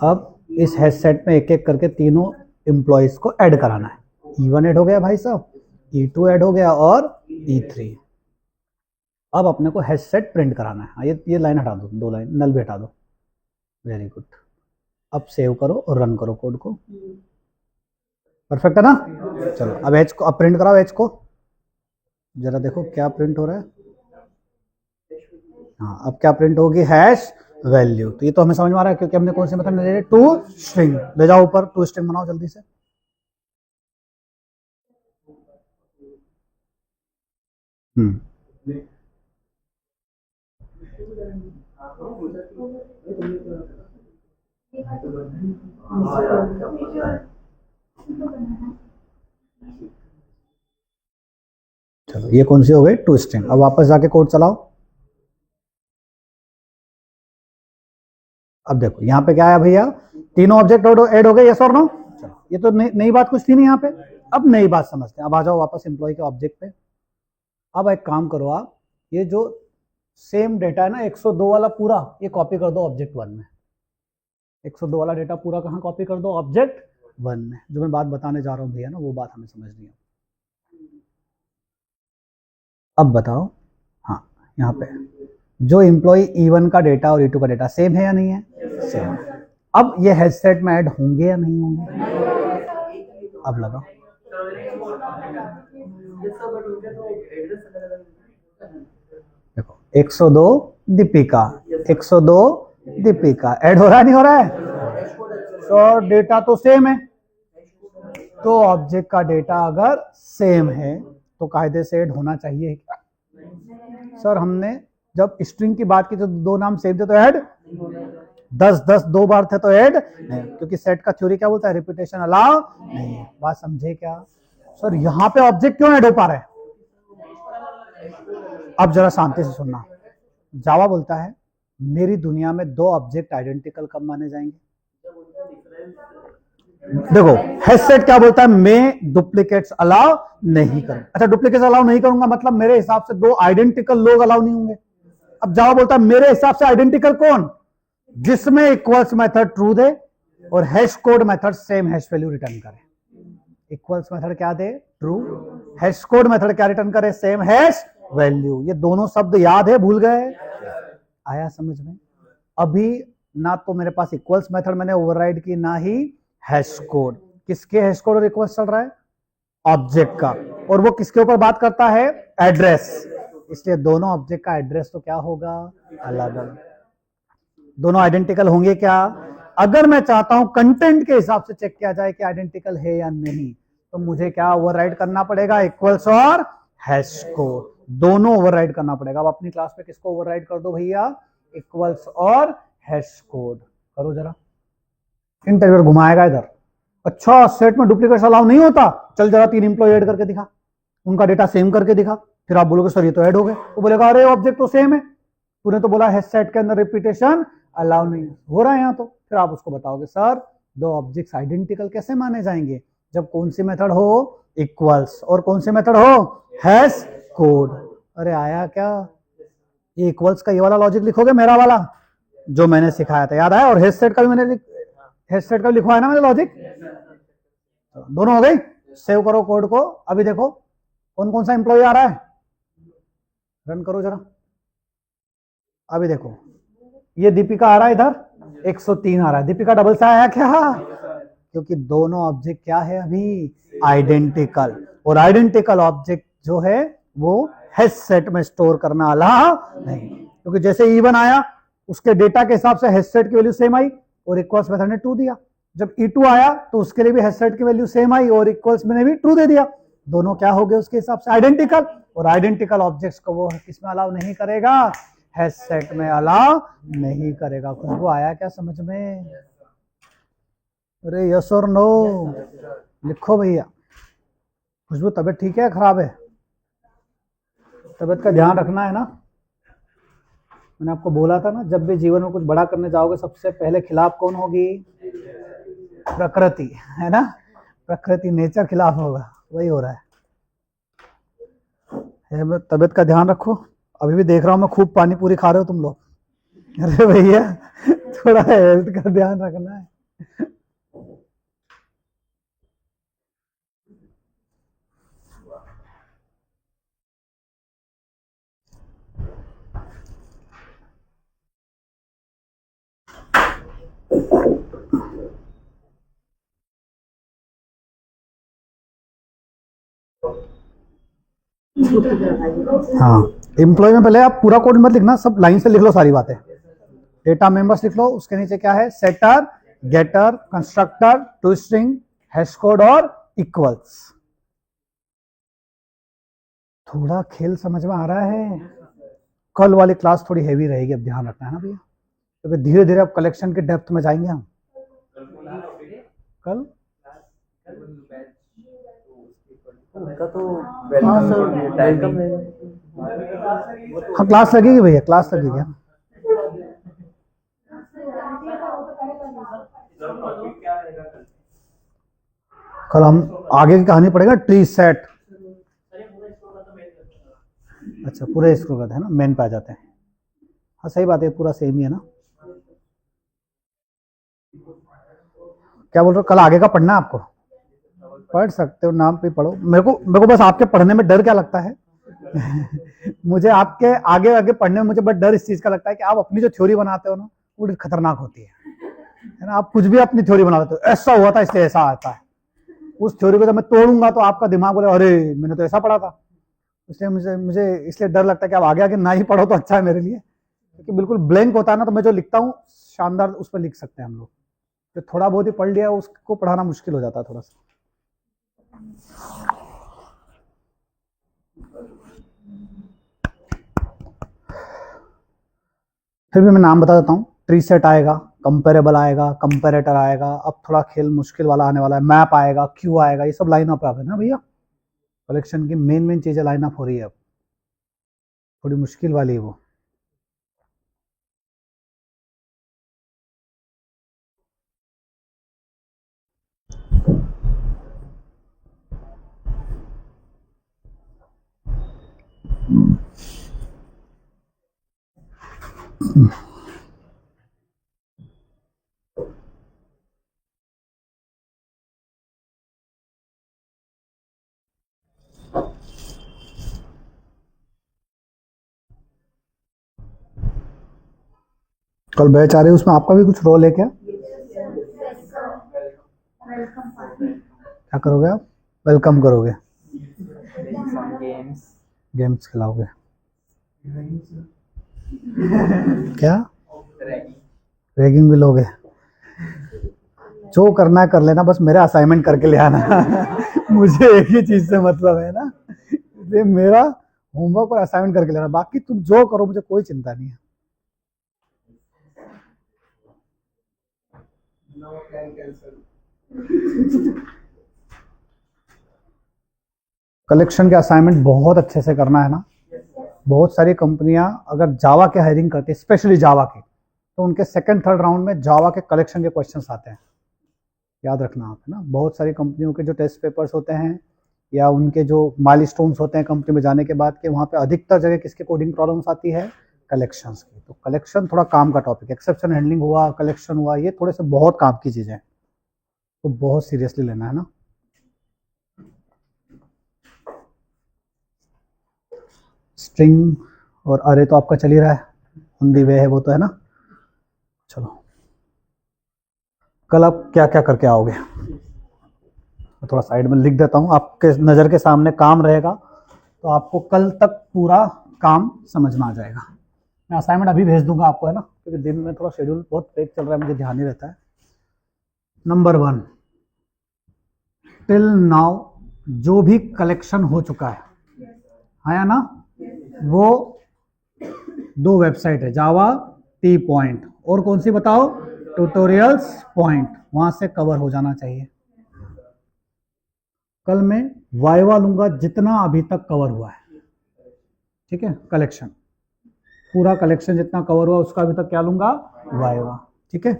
अब इस हैश सेट में एक एक करके तीनों एम्प्लॉयज को ऐड कराना है। E1 ऐड हो गया भाई साहब, E2 ऐड हो गया और E3। अब अपने को हैश सेट प्रिंट कराना है। ये लाइन हटा दो, दो लाइन नल भी हटा दो। Very good. अब सेव करो और रन करो कोड को। परफेक्ट है ना? चलो अब एच को, अब प्रिंट कराओ एच को, जरा देखो क्या प्रिंट हो रहा है। हाँ अब क्या प्रिंट होगी? Hash value. तो ये तो हमें समझ में आ रहा है क्योंकि हमने कौन सी मेथड ले, टू स्ट्रिंग। ले जाओ ऊपर, टू स्ट्रिंग बनाओ जल्दी से। चलो ये कौन सी हो गई? To string. अब वापस जाके कोड चलाओ। अब देखो यहाँ पे क्या आया भैया? तीनों ऑब्जेक्ट ऐड हो गए, यस और नो? चलो ये तो नई बात कुछ थी नहीं यहाँ पे। अब नई बात समझते हैं। अब आ जाओ वापस एम्प्लॉय के ऑब्जेक्ट पे। अब एक काम करो आप, ये जो सेम डेटा है ना 102 वाला पूरा, ये कॉपी कर दो ऑब्जेक्ट 1 में। 102 वाला डेटा पूरा कहाँ कॉपी कर दो? ऑब्जेक्ट 1 में। जो मैं बात बताने जा रहा हूँ भैया ना, वो बात हमें समझनी है। अब बताओ, हाँ यहाँ पे जो एम्प्लॉय E1 का डेटा और E2 का डेटा सेम है या नहीं है? सेम है। अब ये हेड सेट में ऐड होंगे या नहीं होंगे? अब लगाओ। देखो 102 दीपिका, 102 दीपिका ऐड हो रहा है नहीं हो रहा है? तो डेटा तो सेम है, तो ऑब्जेक्ट का डेटा अगर सेम है तो कायदे से ऐड होना चाहिए क्या? सर हमने जब स्ट्रिंग की बात की तो दो नाम सेम थे तो ऐड 10 दो बार थे तो ऐड नहीं, क्योंकि सेट का थ्योरी क्या बोलता है? रिपीटेशन अलाउ नहीं है। बात समझे क्या? सर यहाँ पे ऑब्जेक्ट क्यों ऐड हो पा रहे हैं? अब जरा शांति से सुनना। जावा बोलता है मेरी दुनिया में दो ऑब्जेक्ट आइडेंटिकल कब माने जाएंगे? देखो हेड सेट क्या बोलता है? मैं डुप्लीकेट्स अलाउ नहीं करूंगा। अच्छा डुप्लीकेट्स अलाउ नहीं करूंगा मतलब मेरे हिसाब से दो आइडेंटिकल लोग अलाउ नहीं होंगे। अब जावा बोलता है मेरे हिसाब से आइडेंटिकल कौन? जिसमें इक्वल्स मेथड ट्रू दे और hash code method same hash value return करे। इक्वल्स मेथड क्या दे? ट्रू। हैश कोड मेथड क्या रिटर्न करे? Same hash value. ये दोनों शब्द याद है? भूल गए? आया समझ में? अभी ना तो मेरे पास इक्वल्स मेथड मैंने ओवरराइड की, ना ही हैश कोड। किसके हैश कोड और इक्वल्स चल रहा है? ऑब्जेक्ट का। और वो किसके ऊपर बात करता है? एड्रेस। इसलिए दोनों ऑब्जेक्ट का एड्रेस तो क्या होगा? अलग अलग। दोनों आइडेंटिकल होंगे क्या? अगर मैं चाहता हूं कंटेंट के हिसाब से चेक किया जाए कि आइडेंटिकल है या नहीं, तो मुझे क्या ओवरराइड करना पड़ेगा? इक्वल्स और हैश कोड दोनों ओवरराइड करना पड़ेगा। अब अपनी क्लास में किसको ओवरराइड कर दो भैया? इक्वल्स और हैश कोड करो जरा। इंटरव्यूअर घुमाएगा इधर। अच्छा सेट में डुप्लीकेट अलाउ नहीं होता, चल जरा 3 एम्प्लॉय ऐड करके दिखा, उनका डेटा सेम करके दिखा। फिर आप बोलोगे सर ये तो ऐड हो गए। वो बोलेगा अरे ऑब्जेक्ट तो सेम है, तूने तो बोला है सेट के अंदर रिपीटेशन अलाउ नहीं हो रहा है यहाँ तो। फिर आप उसको बताओगे सर दो ऑब्जेक्ट्स आइडेंटिकल कैसे माने जाएंगे? जब कौन सी मेथड हो? इक्वल्स, और कौन सी मेथड हो? Hash code. अरे आया क्या? ये इक्वल्स का ये वाला लॉजिक लिखोगे, मेरा वाला जो मैंने सिखाया था, याद आया? और हैश सेट का भी मैंने हैश सेट का लिखवाया ना मैंने लॉजिक। दोनों हो गई। सेव करो कोड को। अभी देखो कौन कौन सा एम्प्लॉय आ रहा है, रन करो जरा। अभी देखो ये दीपिका आ रहा है इधर, 103 आ रहा है। दीपिका डबल से आया क्या? क्योंकि दोनों ऑब्जेक्ट क्या है अभी? आइडेंटिकल। और आइडेंटिकल ऑब्जेक्ट जो है वो हैश सेट में स्टोर करना अलाउ नहीं, क्योंकि जैसे E1 आया उसके डेटा के हिसाब से हैश सेट की वैल्यू सेम आई और इक्वल्स मेथड ने ट्रू दिया। जब E2 आया तो उसके लिए भी हैश सेट की वैल्यू सेम आई और इक्वल्स में ने भी ट्रू दे दिया। दोनों क्या हो गए उसके हिसाब से? आइडेंटिकल। और आइडेंटिकल ऑब्जेक्ट्स को वो किसमें अलाउ नहीं करेगा? हैश सेट में अलाउ नहीं करेगा। खुशबू आया क्या समझ में? अरे यस और नो लिखो भैया। खुशबू तबीयत ठीक है खराब है? तबीयत का ध्यान रखना है ना। मैंने आपको बोला था ना जब भी जीवन में कुछ बड़ा करने जाओगे सबसे पहले खिलाफ कौन होगी? प्रकृति, है ना? प्रकृति, नेचर खिलाफ होगा। वही हो रहा है। तबीयत का ध्यान रखो। अभी भी देख रहा हूं मैं खूब पानी पूरी खा रहे हो तुम लोग। अरे भैया थोड़ा हेल्थ का ध्यान रखना है। हाँ एम्प्लॉय में पहले आप पूरा कोड मत लिखना, सब लाइन से लिख लो सारी बातें। डेटा मेंबर्स लिख लो, उसके नीचे क्या है? Setter, getter, constructor, to string, hash code और इक्वल्स। थोड़ा खेल समझ में आ रहा है? कल वाली क्लास थोड़ी हैवी रहेगी, अब ध्यान रखना है ना भैया, क्योंकि धीरे धीरे अब कलेक्शन के डेप्थ में जाएंगे हम। कल उनका तो हाँ वेलकम टाइमिंग। हाँ क्लास लगेगी भैया, क्लास लगेगी। कल हम आगे की कहानी पढ़ेगा ट्री सेट। अच्छा पूरे इसको करते हैं ना, मेन पे आ जाते हैं। हाँ सही बात है, पूरा सेम ही है ना। क्या बोल रहे हो, कल आगे का पढ़ना है आपको? पढ़ सकते हो, नाम पे पढ़ो। मेरे को बस आपके पढ़ने में डर क्या लगता है मुझे आपके आगे आगे पढ़ने में मुझे बस डर इस चीज का लगता है कि आप अपनी जो थ्योरी बनाते हो ना वो बड़ी खतरनाक होती है ना। आप कुछ भी अपनी थ्योरी बना देते हो, ऐसा हुआ था इसलिए ऐसा आता है। उस थ्योरी को जब मैं तोड़ूंगा तो आपका दिमाग बोले अरे मैंने तो ऐसा पढ़ा था। इसलिए मुझे मुझे इसलिए डर लगता है कि आप आगे आगे ना ही पढ़ो तो अच्छा है मेरे लिए, क्योंकि बिल्कुल ब्लैंक होता है ना, तो मैं जो लिखता हूँ शानदार उस पर लिख सकते हैं हम लोग। जो थोड़ा बहुत ही पढ़ लिया उसको पढ़ाना मुश्किल हो जाता है थोड़ा सा। फिर भी मैं नाम बता देता हूँ। ट्री सेट आएगा, कंपेरेबल आएगा, कंपेरेटर आएगा, अब थोड़ा खेल मुश्किल वाला आने वाला है, मैप आएगा, क्यू आएगा, ये सब लाइन अप है ना भैया। कलेक्शन की मेन मेन चीजें लाइन अप हो रही है अब, थोड़ी मुश्किल वाली है वो। कल बैच आ रही है, उसमें आपका भी कुछ रोल है क्या? क्या करोगे आप? वेलकम करोगे, some games. गेम्स खिलाओगे। क्या Ragging. रैगिंग भी लोगे? जो करना है कर लेना, बस मेरा असाइनमेंट करके ले आना मुझे एक ही चीज से मतलब है ना, इसलिए मेरा होमवर्क और असाइनमेंट करके लेना, बाकी तुम जो करो मुझे कोई चिंता नहीं है। No can cancel. कलेक्शन के असाइनमेंट बहुत अच्छे से करना है ना। बहुत सारी कंपनियां अगर जावा के हायरिंग करती है, स्पेशली जावा के, तो उनके सेकंड थर्ड राउंड में जावा के कलेक्शन के क्वेश्चंस आते हैं, याद रखना आप, है ना। बहुत सारी कंपनियों के जो टेस्ट पेपर्स होते हैं या उनके जो माइलस्टोन्स होते हैं कंपनी में जाने के बाद, के वहाँ पे अधिकतर जगह किसके कोडिंग प्रॉब्लम्स आती है? कलेक्शंस की। तो कलेक्शन थोड़ा काम का टॉपिक, एक्सेप्शन हैंडलिंग हुआ, कलेक्शन हुआ, ये थोड़े से बहुत काम की चीज़ें, तो बहुत सीरियसली लेना है ना। स्ट्रिंग और अरे तो आपका चल ही रहा है, ऑन दी वे है वो तो, है ना। चलो कल आप क्या क्या करके आओगे, मैं थोड़ा साइड में लिख देता हूँ, आपके नज़र के सामने काम रहेगा, तो आपको कल तक पूरा काम समझ में आ जाएगा। मैं असाइनमेंट अभी भेज दूंगा आपको, है ना, क्योंकि दिन में थोड़ा शेड्यूल बहुत पेक चल रहा है, मुझे ध्यान नहीं रहता है। नंबर 1, टिल नाउ जो भी कलेक्शन हो चुका है या ना, वो 2 वेबसाइट है, जावा टी पॉइंट और कौन सी बताओ? ट्यूटोरियल्स पॉइंट, वहां से कवर हो जाना चाहिए। कल मैं वाइवा लूंगा जितना अभी तक कवर हुआ है, ठीक है। कलेक्शन पूरा कलेक्शन जितना कवर हुआ उसका अभी तक क्या लूंगा? वाइवा, ठीक है।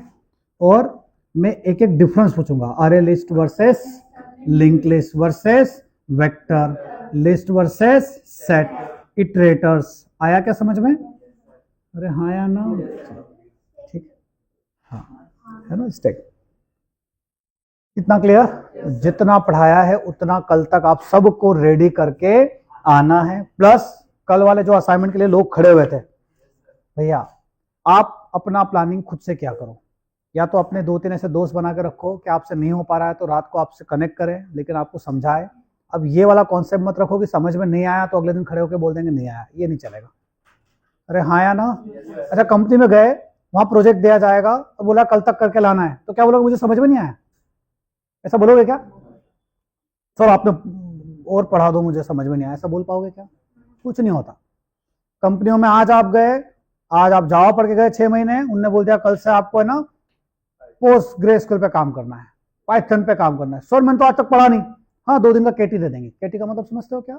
और मैं एक एक डिफरेंस पूछूंगा, अरे list versus link list versus vector list versus set, iterators, आया क्या समझ में? अरे हाँ या ना, ठीक, हाँ है ना। स्टेक इतना क्लियर? जितना पढ़ाया है उतना कल तक आप सबको रेडी करके आना है। प्लस कल वाले जो असाइनमेंट के लिए लोग खड़े हुए थे, भैया आप अपना प्लानिंग खुद से क्या करो, या तो अपने 2-3 ऐसे दोस्त बना के रखो कि आपसे नहीं हो पा रहा है तो रात को आपसे कनेक्ट करें, लेकिन आपको समझाए। अब ये वाला कॉन्सेप्ट मत रखो कि समझ में नहीं आया तो अगले दिन खड़े होकर बोल देंगे नहीं आया, ये नहीं चलेगा। अरे हाँ या ना? अच्छा कंपनी में गए, वहां प्रोजेक्ट दिया जाएगा और बोला कल तक करके लाना है, तो क्या बोलोगे? मुझे समझ में नहीं आया, ऐसा बोलोगे क्या? सर आपने और पढ़ा दो, मुझे समझ में नहीं आया, ऐसा बोल पाओगे क्या? कुछ नहीं होता। कंपनियों में आज आप गए, आज आप जावा पढ़ के गए 6 महीने, उनने बोल दिया कल से आपको है ना पोस्ट ग्रेस्कुएल पे काम करना है, पाइथन पे काम करना है। सर मैंने तो आज तक पढ़ा नहीं। हाँ 2 दिन का केटी दे देंगे। केटी का मतलब समझते हो क्या?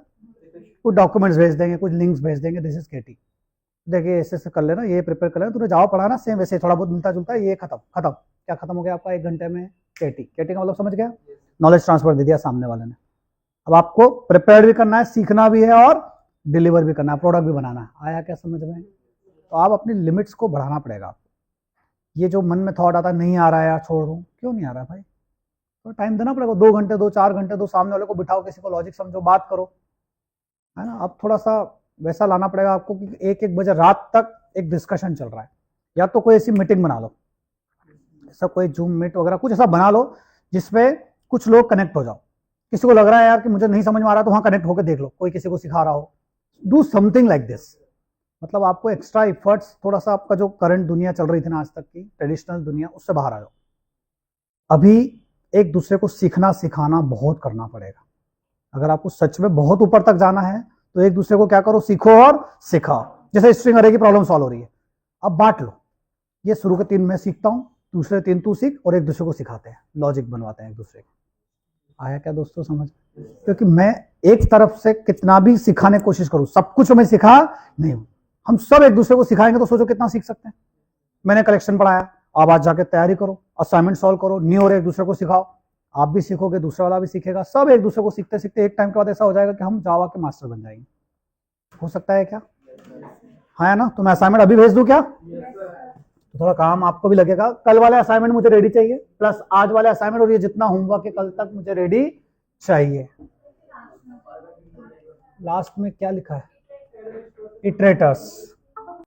कुछ डॉक्यूमेंट्स भेज देंगे, कुछ लिंक्स भेज देंगे, दिस इज केटी। देखिए ऐसे ऐसे कर लेना, ये प्रिपेयर कर लेना, तूने जावा पढ़ा ना सेम वैसे थोड़ा बहुत मिलता जुलता है, ये खत्म। क्या खत्म हो गया आपका 1 घंटे में? केटी। केटी का मतलब समझ गया, नॉलेज ट्रांसफर दे दिया सामने वाले ने। अब आपको प्रिपेयर भी करना है, सीखना भी है और डिलीवर भी करना है, प्रोडक्ट भी बनाना है। आया क्या समझ में? तो आप अपनी लिमिट्स को बढ़ाना पड़ेगा आपको। ये जो मन में थॉट आता है नहीं आ रहा है यार छोड़ दूं, क्यों नहीं आ रहा है भाई? तो टाइम देना पड़ेगा, 2 घंटे दो, 4 घंटे दो, सामने वाले को बिठाओ, किसी को लॉजिक समझो, बात करो, है ना। अब थोड़ा सा वैसा लाना पड़ेगा आपको कि 1-1 बजे रात तक एक डिस्कशन चल रहा है, या तो कोई ऐसी मीटिंग बना लो, ऐसा कोई जूम मीट वगैरह कुछ ऐसा बना लो जिसमें कुछ लोग कनेक्ट हो जाओ। किसी को लग रहा है यार कि मुझे नहीं समझ में आ रहा, तो वहां कनेक्ट होकर देख लो, कोई किसी को सिखा रहा हो, डू समथिंग लाइक दिस। मतलब आपको एक्स्ट्रा इफर्ट्स, थोड़ा सा आपका जो करंट दुनिया चल रही थी ना आज तक की ट्रेडिशनल दुनिया, उससे बाहर आ जाओ। अभी एक दूसरे को सीखना सिखाना बहुत करना पड़ेगा। अगर आपको सच में बहुत ऊपर तक जाना है तो एक दूसरे को क्या करो, सीखो और सिखाओ। जैसे स्ट्रिंग अरे की प्रॉब्लम सॉल्व हो रही है, अब बांट लो, ये शुरू के 3 मैं सीखता हूं, दूसरे 3 तू सीख, और एक दूसरे को सिखाते हैं, लॉजिक बनवाते हैं एक दूसरे को। आया क्या दोस्तों समझ? क्योंकि मैं एक तरफ से कितना भी सिखाने की कोशिश करूं, सब कुछ मैं सिखा नहीं हूं। हम सब एक दूसरे को सिखाएंगे तो सोचो कितना सीख सकते हैं। मैंने कलेक्शन पढ़ाया, अब आज जाके तैयारी करो, असाइनमेंट सॉल्व करो, न्यू और एक दूसरे को सिखाओ। आप भी सीखोगे, दूसरा वाला भी सीखेगा, सब एक दूसरे को सीखते सीखते एक टाइम के बाद ऐसा हो जाएगा कि हम जावा के मास्टर बन जाएंगे। हो सकता है क्या? हाँ ना। तो मैं असाइनमेंट अभी भेज दूं क्या? तो थोड़ा काम आपको भी लगेगा। कल वाले असाइनमेंट मुझे रेडी चाहिए, प्लस आज वाले असाइनमेंट, और ये जितना होमवर्क है कल तक मुझे रेडी चाहिए। लास्ट में क्या लिखा है? इटरेटर्स।